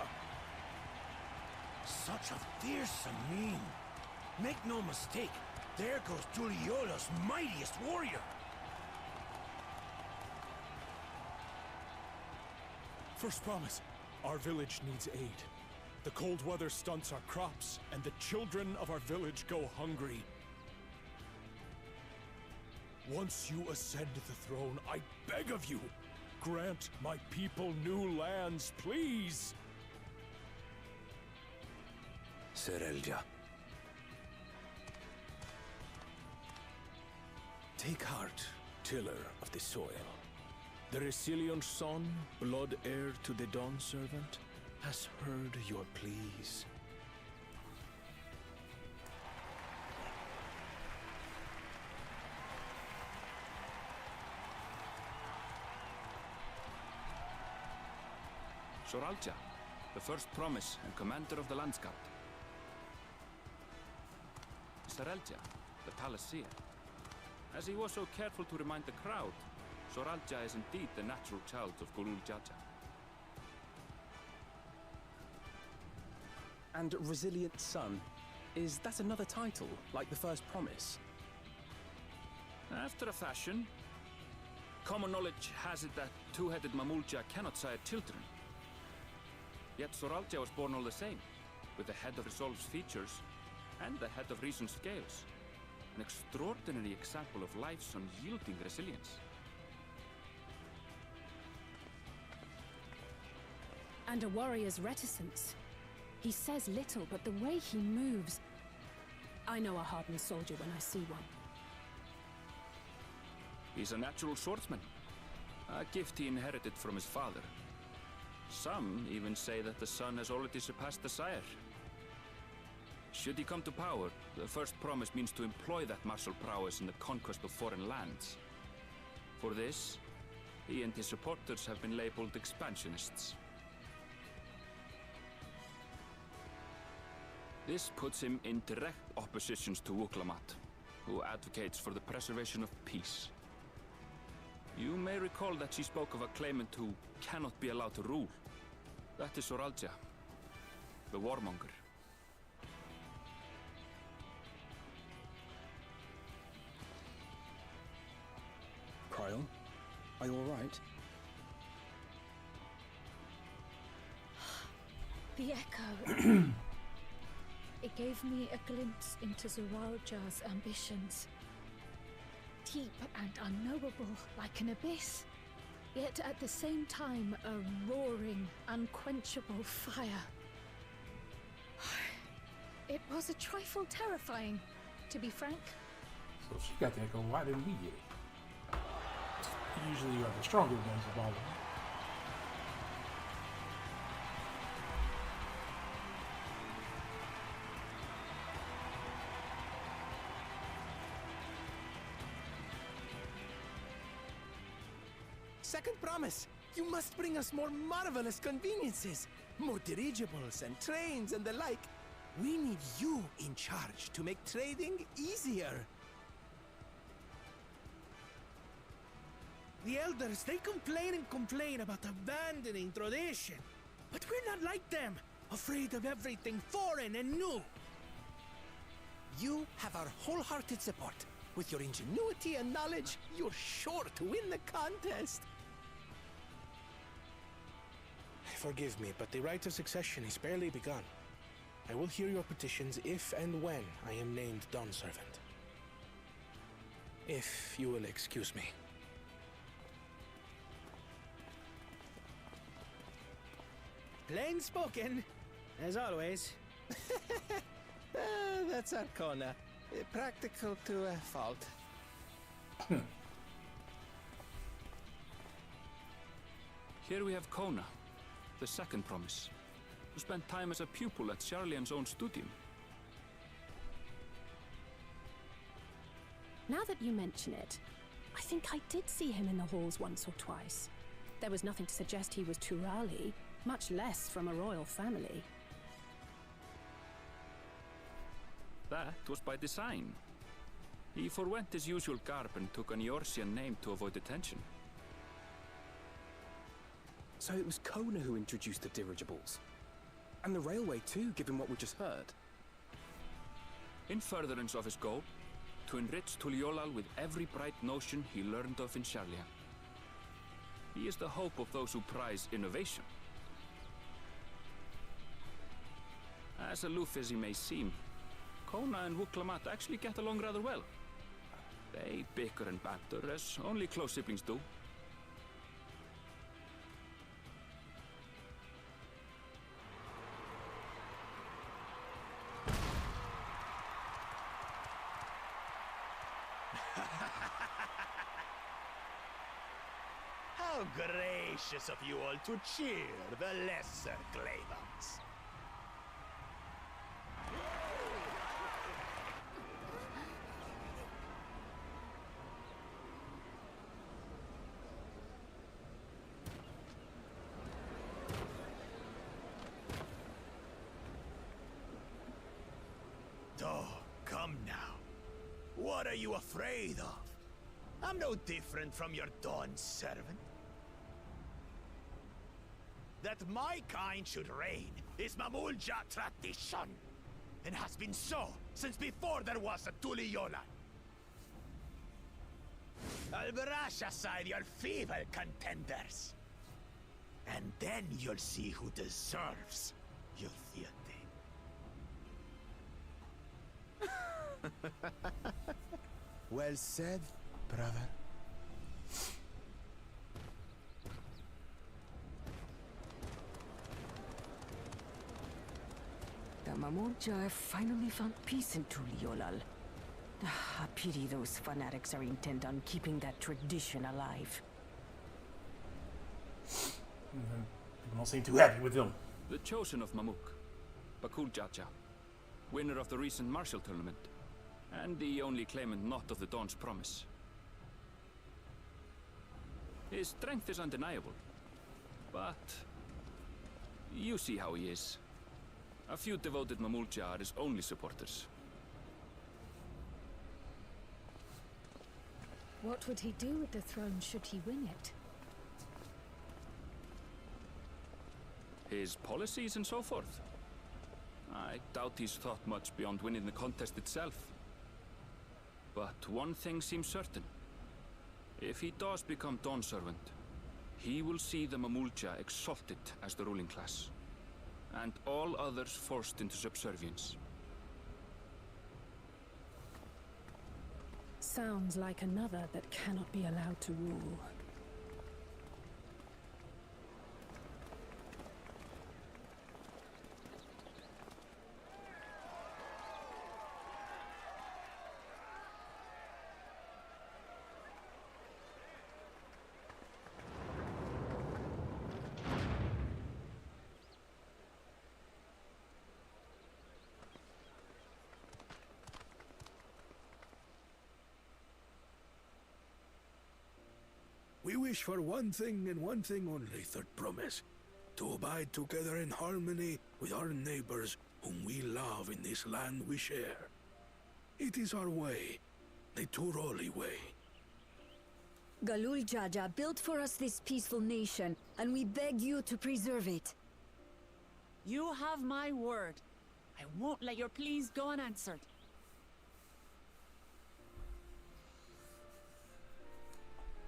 Such a fearsome mien. Make no mistake, there goes Tuliola's mightiest warrior. First promise, our village needs aid. The cold weather stunts our crops, and the children of our village go hungry. Once you ascend the throne, I beg of you, grant my people new lands, please! Serelja. Take heart, tiller of the soil. The resilient son, blood heir to the Dawn Servant, has heard your pleas. Soralja, the first promise and commander of the Landscape. Sarelja, the Palaceer. As he was so careful to remind the crowd, Soralja is indeed the natural child of Gulul Jaja. And Resilient Son, is that another title, like the first promise? After a fashion. Common knowledge has it that two-headed Mamulja cannot sire children. Yet Soralja was born all the same, with the head of Resolve's features and the head of Reason's scales. An extraordinary example of life's unyielding resilience. And a warrior's reticence. He says little, but the way he moves... I know a hardened soldier when I see one. He's a natural swordsman, a gift he inherited from his father. Some even say that the son has already surpassed the sire. Should he come to power, the first promise means to employ that martial prowess in the conquest of foreign lands. For this, he and his supporters have been labeled expansionists. This puts him in direct opposition to Wuklamat, who advocates for the preservation of peace. You may recall that she spoke of a claimant who cannot be allowed to rule. That is Soralja, the warmonger. Kryl, are you all right? The echo. It gave me a glimpse into Zoraljah's ambitions. Deep and unknowable, like an abyss. Yet at the same time, a roaring, unquenchable fire. It was a trifle terrifying, to be frank. So she got the echo. Why didn't we get it? Usually you are the stronger ones of all of them. Second promise. You must bring us more marvelous conveniences. More dirigibles and trains and the like. We need you in charge to make trading easier. The elders, they complain about abandoning tradition. But we're not like them, afraid of everything foreign and new. You have our wholehearted support. With your ingenuity and knowledge, you're sure to win the contest. Forgive me, but the right of succession is barely begun. I will hear your petitions if and when I am named Dawn Servant. If you will excuse me. Plain spoken, as always. That's Arcona. Practical to a fault. Here we have Kona, the second promise, who spent time as a pupil at Charlian's own studium. Now that you mention it, I think I did see him in the halls once or twice. There was nothing to suggest he was Turali, much less from a royal family. That was by design. He forwent his usual garb and took an Eorzean name to avoid attention. So it was Kona who introduced the dirigibles. And the railway too, given what we just heard. In furtherance of his goal, to enrich Tuliolal with every bright notion he learned of in Charlia. He is the hope of those who prize innovation. As aloof as he may seem, Kona and Wuklamat actually get along rather well. They bicker and banter as only close siblings do. How gracious of you all to cheer the lesser Glavans. Oh, come now. What are you afraid of? I'm no different from your Dawn servant. That my kind should reign is Mamulja tradition, and has been so since before there was a Tuliyolan. I'll brush aside your feeble contenders, and then you'll see who deserves your deity. Well said, brother. The Mamulja have finally found peace in Tuliolal. A pity those fanatics are intent on keeping that tradition alive. People don't seem too happy with them. The chosen of Mamuk, Bakul Jaja, winner of the recent martial tournament, and the only claimant not of the Dawn's promise. His strength is undeniable, but you see how he is. A few devoted Mamulja are his only supporters. What would he do with the throne should he win it? His policies and so forth. I doubt he's thought much beyond winning the contest itself. But one thing seems certain. If he does become Dawn Servant, he will see the Mamulja exalted as the ruling class, and all others forced into subservience. sounds like another that cannot be allowed to rule. We wish for one thing and one thing only, Third Promise. To abide together in harmony with our neighbors whom we love in this land we share. It is our way, the Turoli way. Galul Jaja built for us this peaceful nation, and we beg you to preserve it. You have my word. I won't let your pleas go unanswered.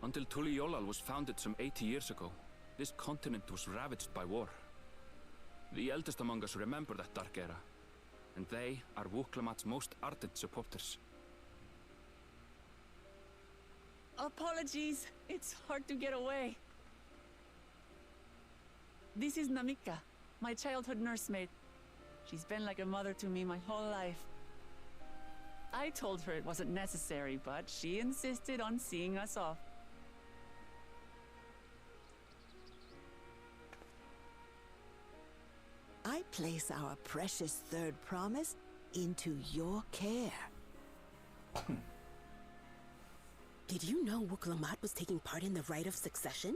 Until Tuliolal was founded some 80 years ago, this continent was ravaged by war. The eldest among us remember that dark era, and they are Wuklamat's most ardent supporters. Apologies, it's hard to get away. This is Namika, my childhood nursemaid. She's been like a mother to me my whole life. I told her it wasn't necessary, but she insisted on seeing us off. I place our precious Third Promise into your care. Did you know Wuklamat was taking part in the rite of succession?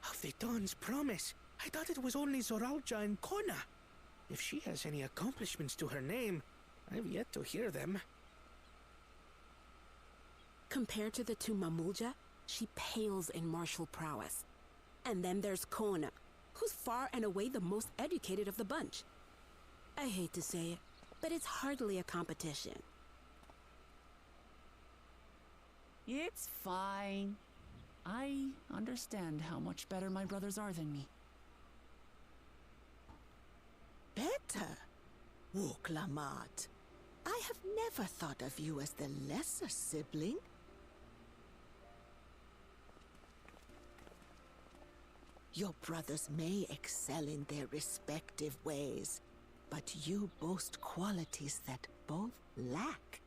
Of the Dawn's Promise. I thought it was only Zoralja and Kona. If she has any accomplishments to her name, I've yet to hear them. Compared to the two Mamulja, she pales in martial prowess. And then there's Kona, who's far and away the most educated of the bunch. I hate to say it, but it's hardly a competition. It's fine. I understand how much better my brothers are than me. Better? Wuklamat. I have never thought of you as the lesser sibling. Your brothers may excel in their respective ways, but you boast qualities that both lack.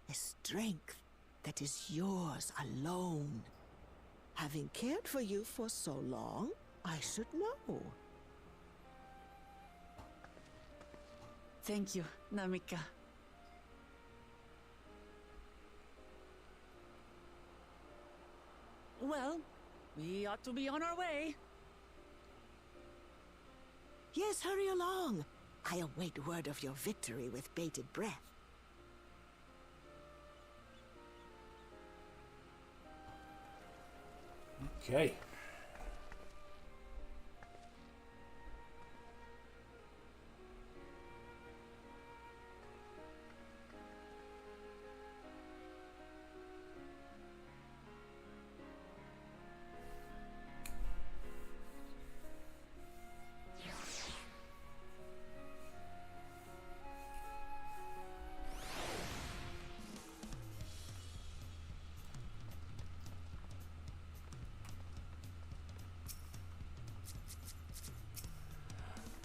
A strength that is yours alone. Having cared for you for so long, I should know. Thank you, Namika. Well, we ought to be on our way. Yes, hurry along. I await word of your victory with bated breath. Okay.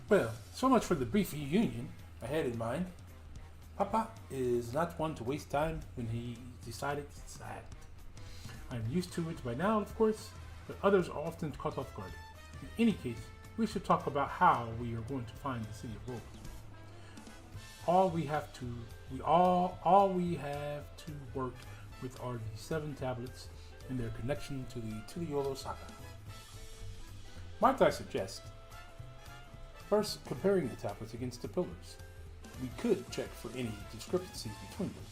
Well, so much for the brief reunion I had in mind. Papa is not one to waste time when he decided to act. I'm used to it by now, of course, but others are often caught off guard. In any case, we should talk about how we are going to find the city of Rome. All we have to work with are the 7 tablets and their connection to the Tuliolo saga. Might I suggest first comparing the tablets against the pillars? We could check for any discrepancies between them.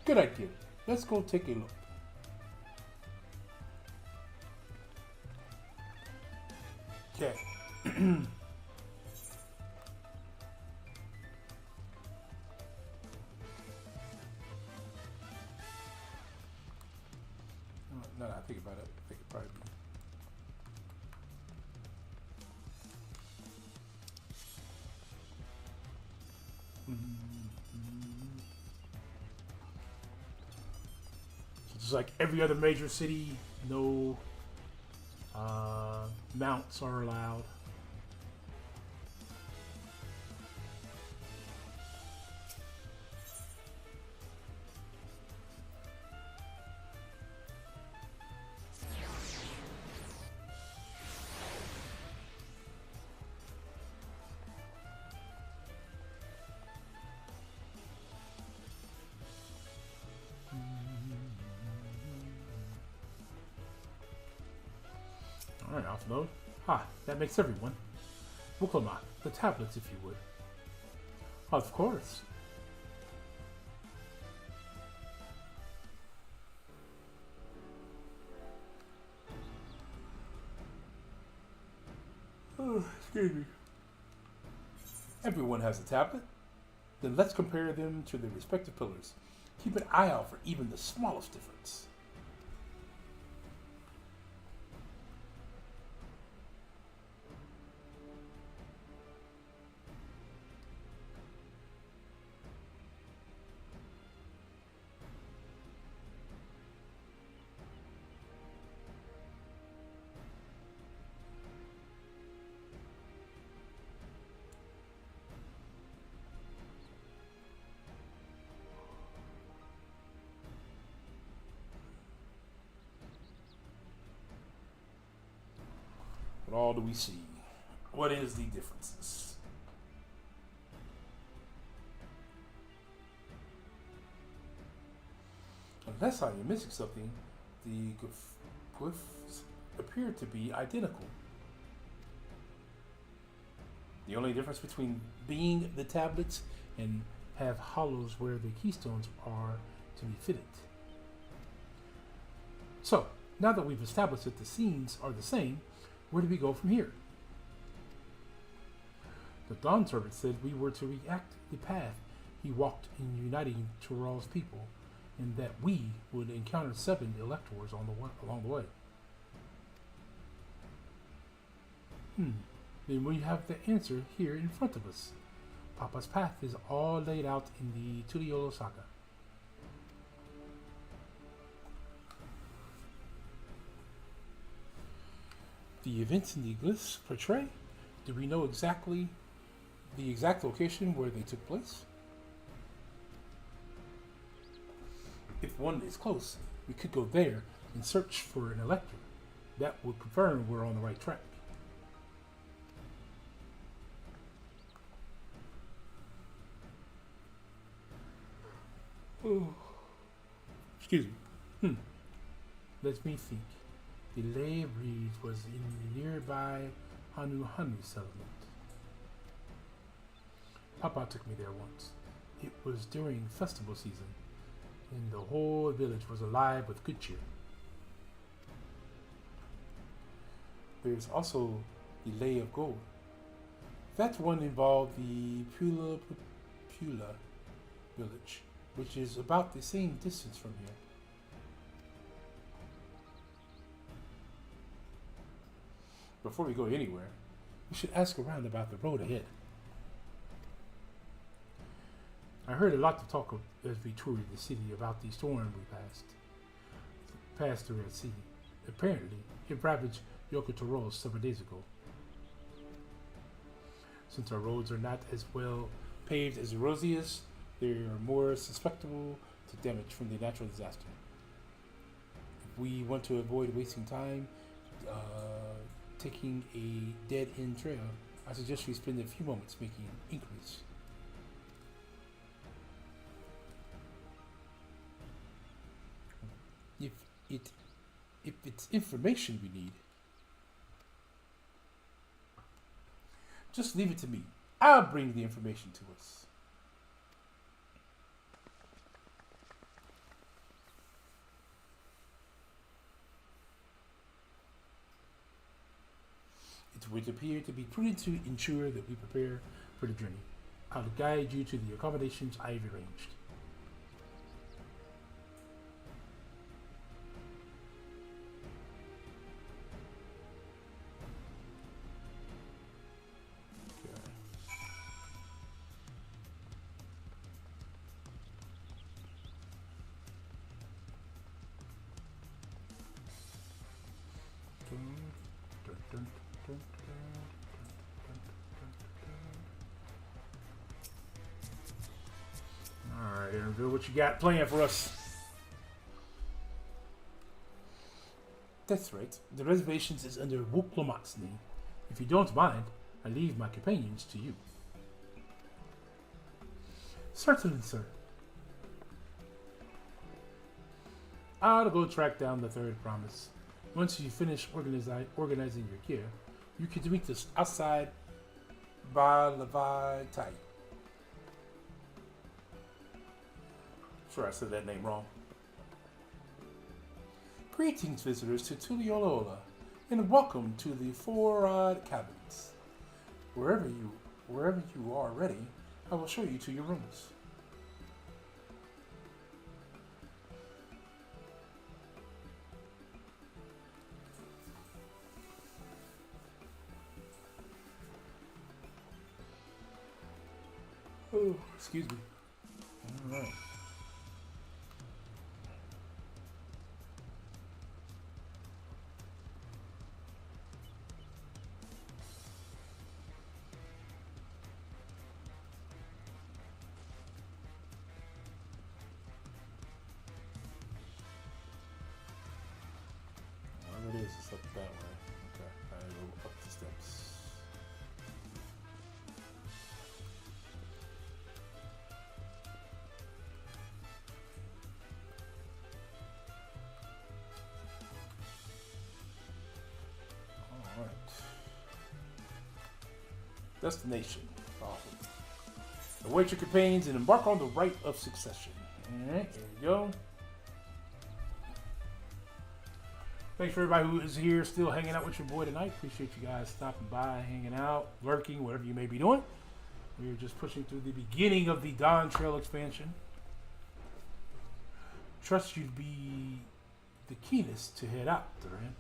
Good idea. Let's go take a look. Okay. No, I think about it. I think it probably be. Just like every other major city, no mounts are allowed. Alright, offload. Ah, that makes everyone. Wukalmat, the tablets if you would. Of course. Oh, excuse me. Everyone has a tablet. Then let's compare them to their respective pillars. Keep an eye out for even the smallest difference. What all do we see? What is the differences? Unless I am missing something, the glyphs appear to be identical. The only difference between being the tablets and have hollows where the keystones are to be fitted. So, now that we've established that the scenes are the same, where do we go from here? The Dawntrail said we were to react the path he walked in uniting Tural's people, and that we would encounter 7 electors along the way. Then we have the answer here in front of us. Papa's path is all laid out in the Tuliolo Saga. The events in the glyphs portray? Do we know exactly the exact location where they took place? If one is close, we could go there and search for an elector. That would confirm we're on the right track. Oh. Excuse me. Let me think. The lay breeze was in the nearby Hanu settlement. Papa took me there once. It was during festival season, and the whole village was alive with good cheer. There's also the Lay of Gold. That one involved the Pula village, which is about the same distance from here. Before we go anywhere, we should ask around about the road ahead. I heard a lot of talk as we toured the city about the storm we passed through at sea. Apparently, it ravaged Yokotaro several days ago. Since our roads are not as well paved as Erosia's, they are more susceptible to damage from the natural disaster. If we want to avoid wasting time taking a dead-end trail, I suggest we spend a few moments making inquiries. If it's information we need, just leave it to me. I'll bring the information to us. It would appear to be prudent to ensure that we prepare for the journey. I'll guide you to the accommodations I've arranged. Reveal what you got planned for us. That's right. The reservations is under Wuklomat's name. If you don't mind, I leave my companions to you. Certainly, sir. I'll go track down the third promise. Once you finish organizing your gear, you can meet us outside Balavai Tai. Sure, I said that name wrong. Greetings, visitors to Tuliolola, and welcome to the Four-Rod Cabins. Wherever you are ready, I will show you to your rooms. Oh, excuse me. All right. Whatever it is, it's up that way. Okay, I go up the steps. Alright. Destination. Awesome. Await your companions and embark on the rite of succession. Alright, there you go. Thanks for everybody who is here still hanging out with your boy tonight. Appreciate you guys stopping by, hanging out, lurking, whatever you may be doing. We're just pushing through the beginning of the Dawntrail expansion. Trust you to be the keenest to head out, Duran.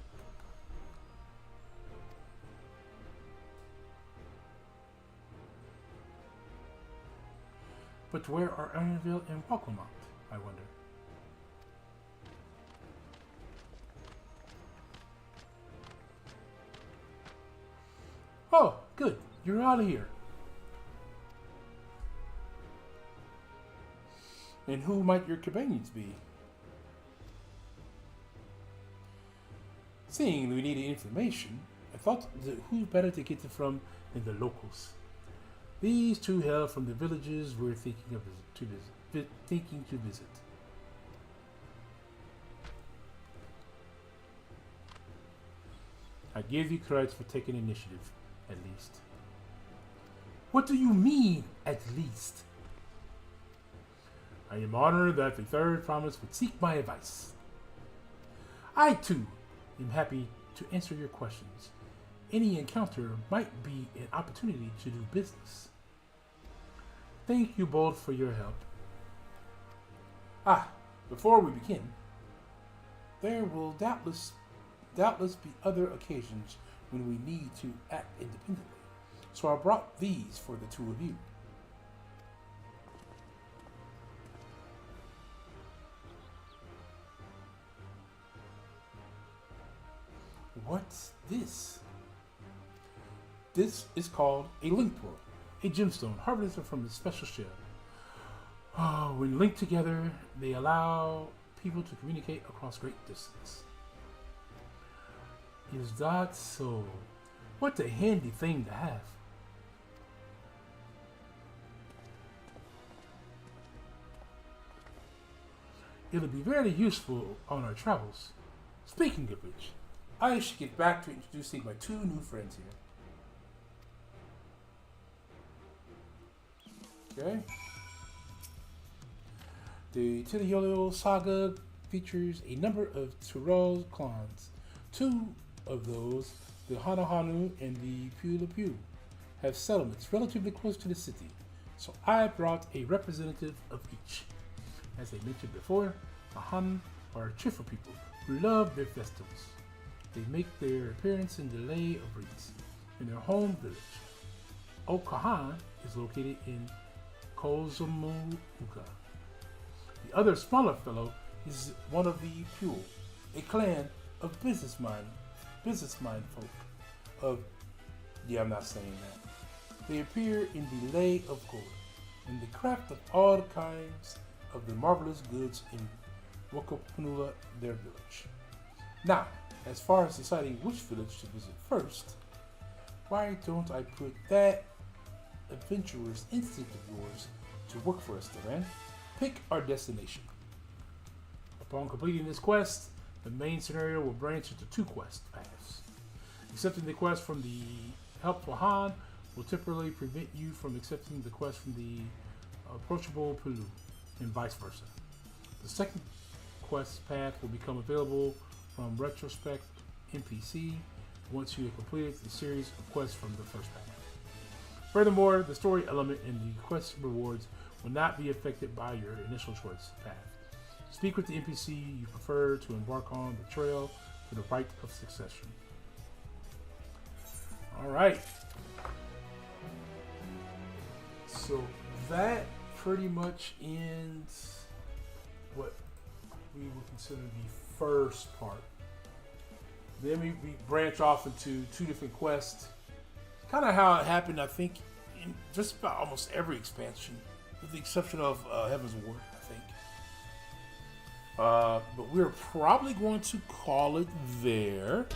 But where are Ironville and Welcomont, I wonder? Oh, good. You're out of here. And who might your companions be? Seeing we needed information, I thought that who better to get it from than the locals. These two hail from the villages we're thinking to visit. I give you credit for taking initiative, at least. What do you mean, at least? I am honored that the third promise would seek my advice. I, too, am happy to answer your questions. Any encounter might be an opportunity to do business. Thank you both for your help. Before we begin, there will doubtless be other occasions when we need to act independently, so I brought these for the two of you. What's this? This is called a link portal, a gemstone harvested from a special shell. Oh, when linked together, they allow people to communicate across great distance. Is that so? What a handy thing to have. It'll be very useful on our travels. Speaking of which, I should get back to introducing my two new friends here. Okay. The Tiliolo saga features a number of Tyrell clans. Two of those, the Hanahanu and the Pulapu, have settlements relatively close to the city, so I brought a representative of each. As I mentioned before, the Han are cheerful people who love their festivals. They make their appearance in the Lay of Reeds in their home village. Okahan is located in Kozomuuka. The other smaller fellow is one of the Pule, a clan of businessmen folk of, I'm not saying that. They appear in the Lay of Gold, and the craft of all kinds of the marvelous goods in Wakapunula, their village. Now, as far as deciding which village to visit first, why don't I put that adventurous instinct of yours to work for us, Duran? Pick our destination. Upon completing this quest, the main scenario will branch into 2 quest paths. Accepting the quest from the helpful Han will temporarily prevent you from accepting the quest from the approachable Pulu, and vice versa. The second quest path will become available from retrospect NPC once you have completed the series of quests from the first path. Furthermore, the story element and the quest rewards will not be affected by your initial choice path. Speak with the NPC you prefer to embark on the trail for the rite of succession. Alright. So that pretty much ends what we would consider the first part. Then we branch off into 2 different quests. Kind of how it happened, I think, in just about almost every expansion, with the exception of Heaven's Ward, I think. But we're probably going to call it there.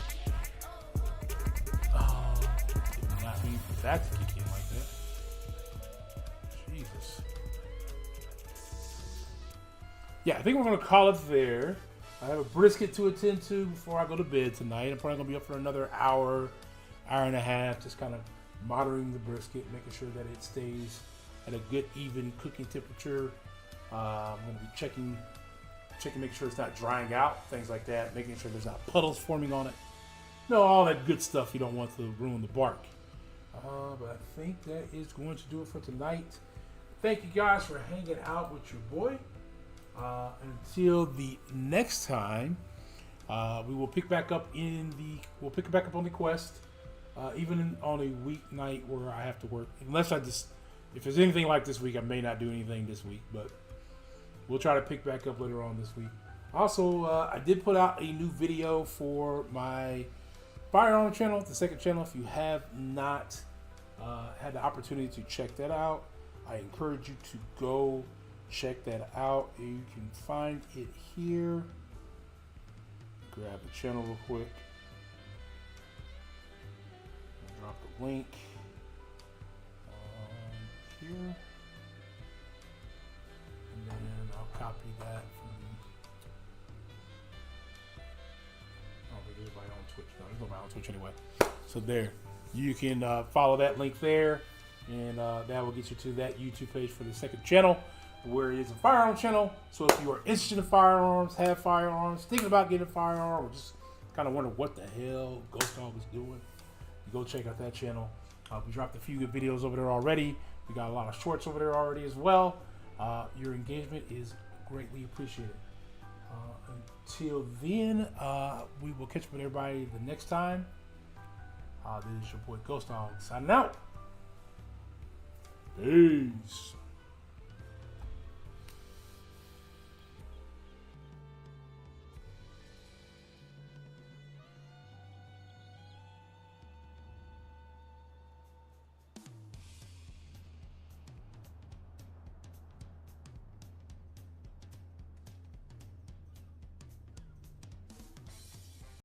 Did not mean for that to kick in like that. Jesus. Yeah, I think we're going to call it there. I have a brisket to attend to before I go to bed tonight. I'm probably going to be up for another hour and a half, just kind of monitoring the brisket, making sure that it stays at a good, even cooking temperature. I'm going to be checking, make sure it's not drying out, things like that, making sure there's not puddles forming on it. No, all that good stuff you don't want to ruin the bark. But I think that is going to do it for tonight. Thank you guys for hanging out with your boy. Until the next time, we will pick back up on the quest, even on a weeknight where I have to work. Unless if there's anything like this week, I may not do anything this week, but we'll try to pick back up later on this week. Also, I did put out a new video for my firearm channel, the second channel. If you have not had the opportunity to check that out, I encourage you to go check that out. You can find it here. Grab the channel real quick. Drop the link here. And then I'll copy that from. I don't think there's anybody on Twitch. No, there's nobody on Twitch anyway. So there. You can follow that link there. And that will get you to that YouTube page for the second channel, where it is a firearm channel. So if you are interested in firearms, have firearms, thinking about getting a firearm, or just kind of wonder what the hell Ghost Dog is doing, you go check out that channel. We dropped a few good videos over there already. We got a lot of shorts over there already as well. Your engagement is greatly appreciated. Until then, we will catch up with everybody the next time. This is your boy Ghost Dog signing out. Peace.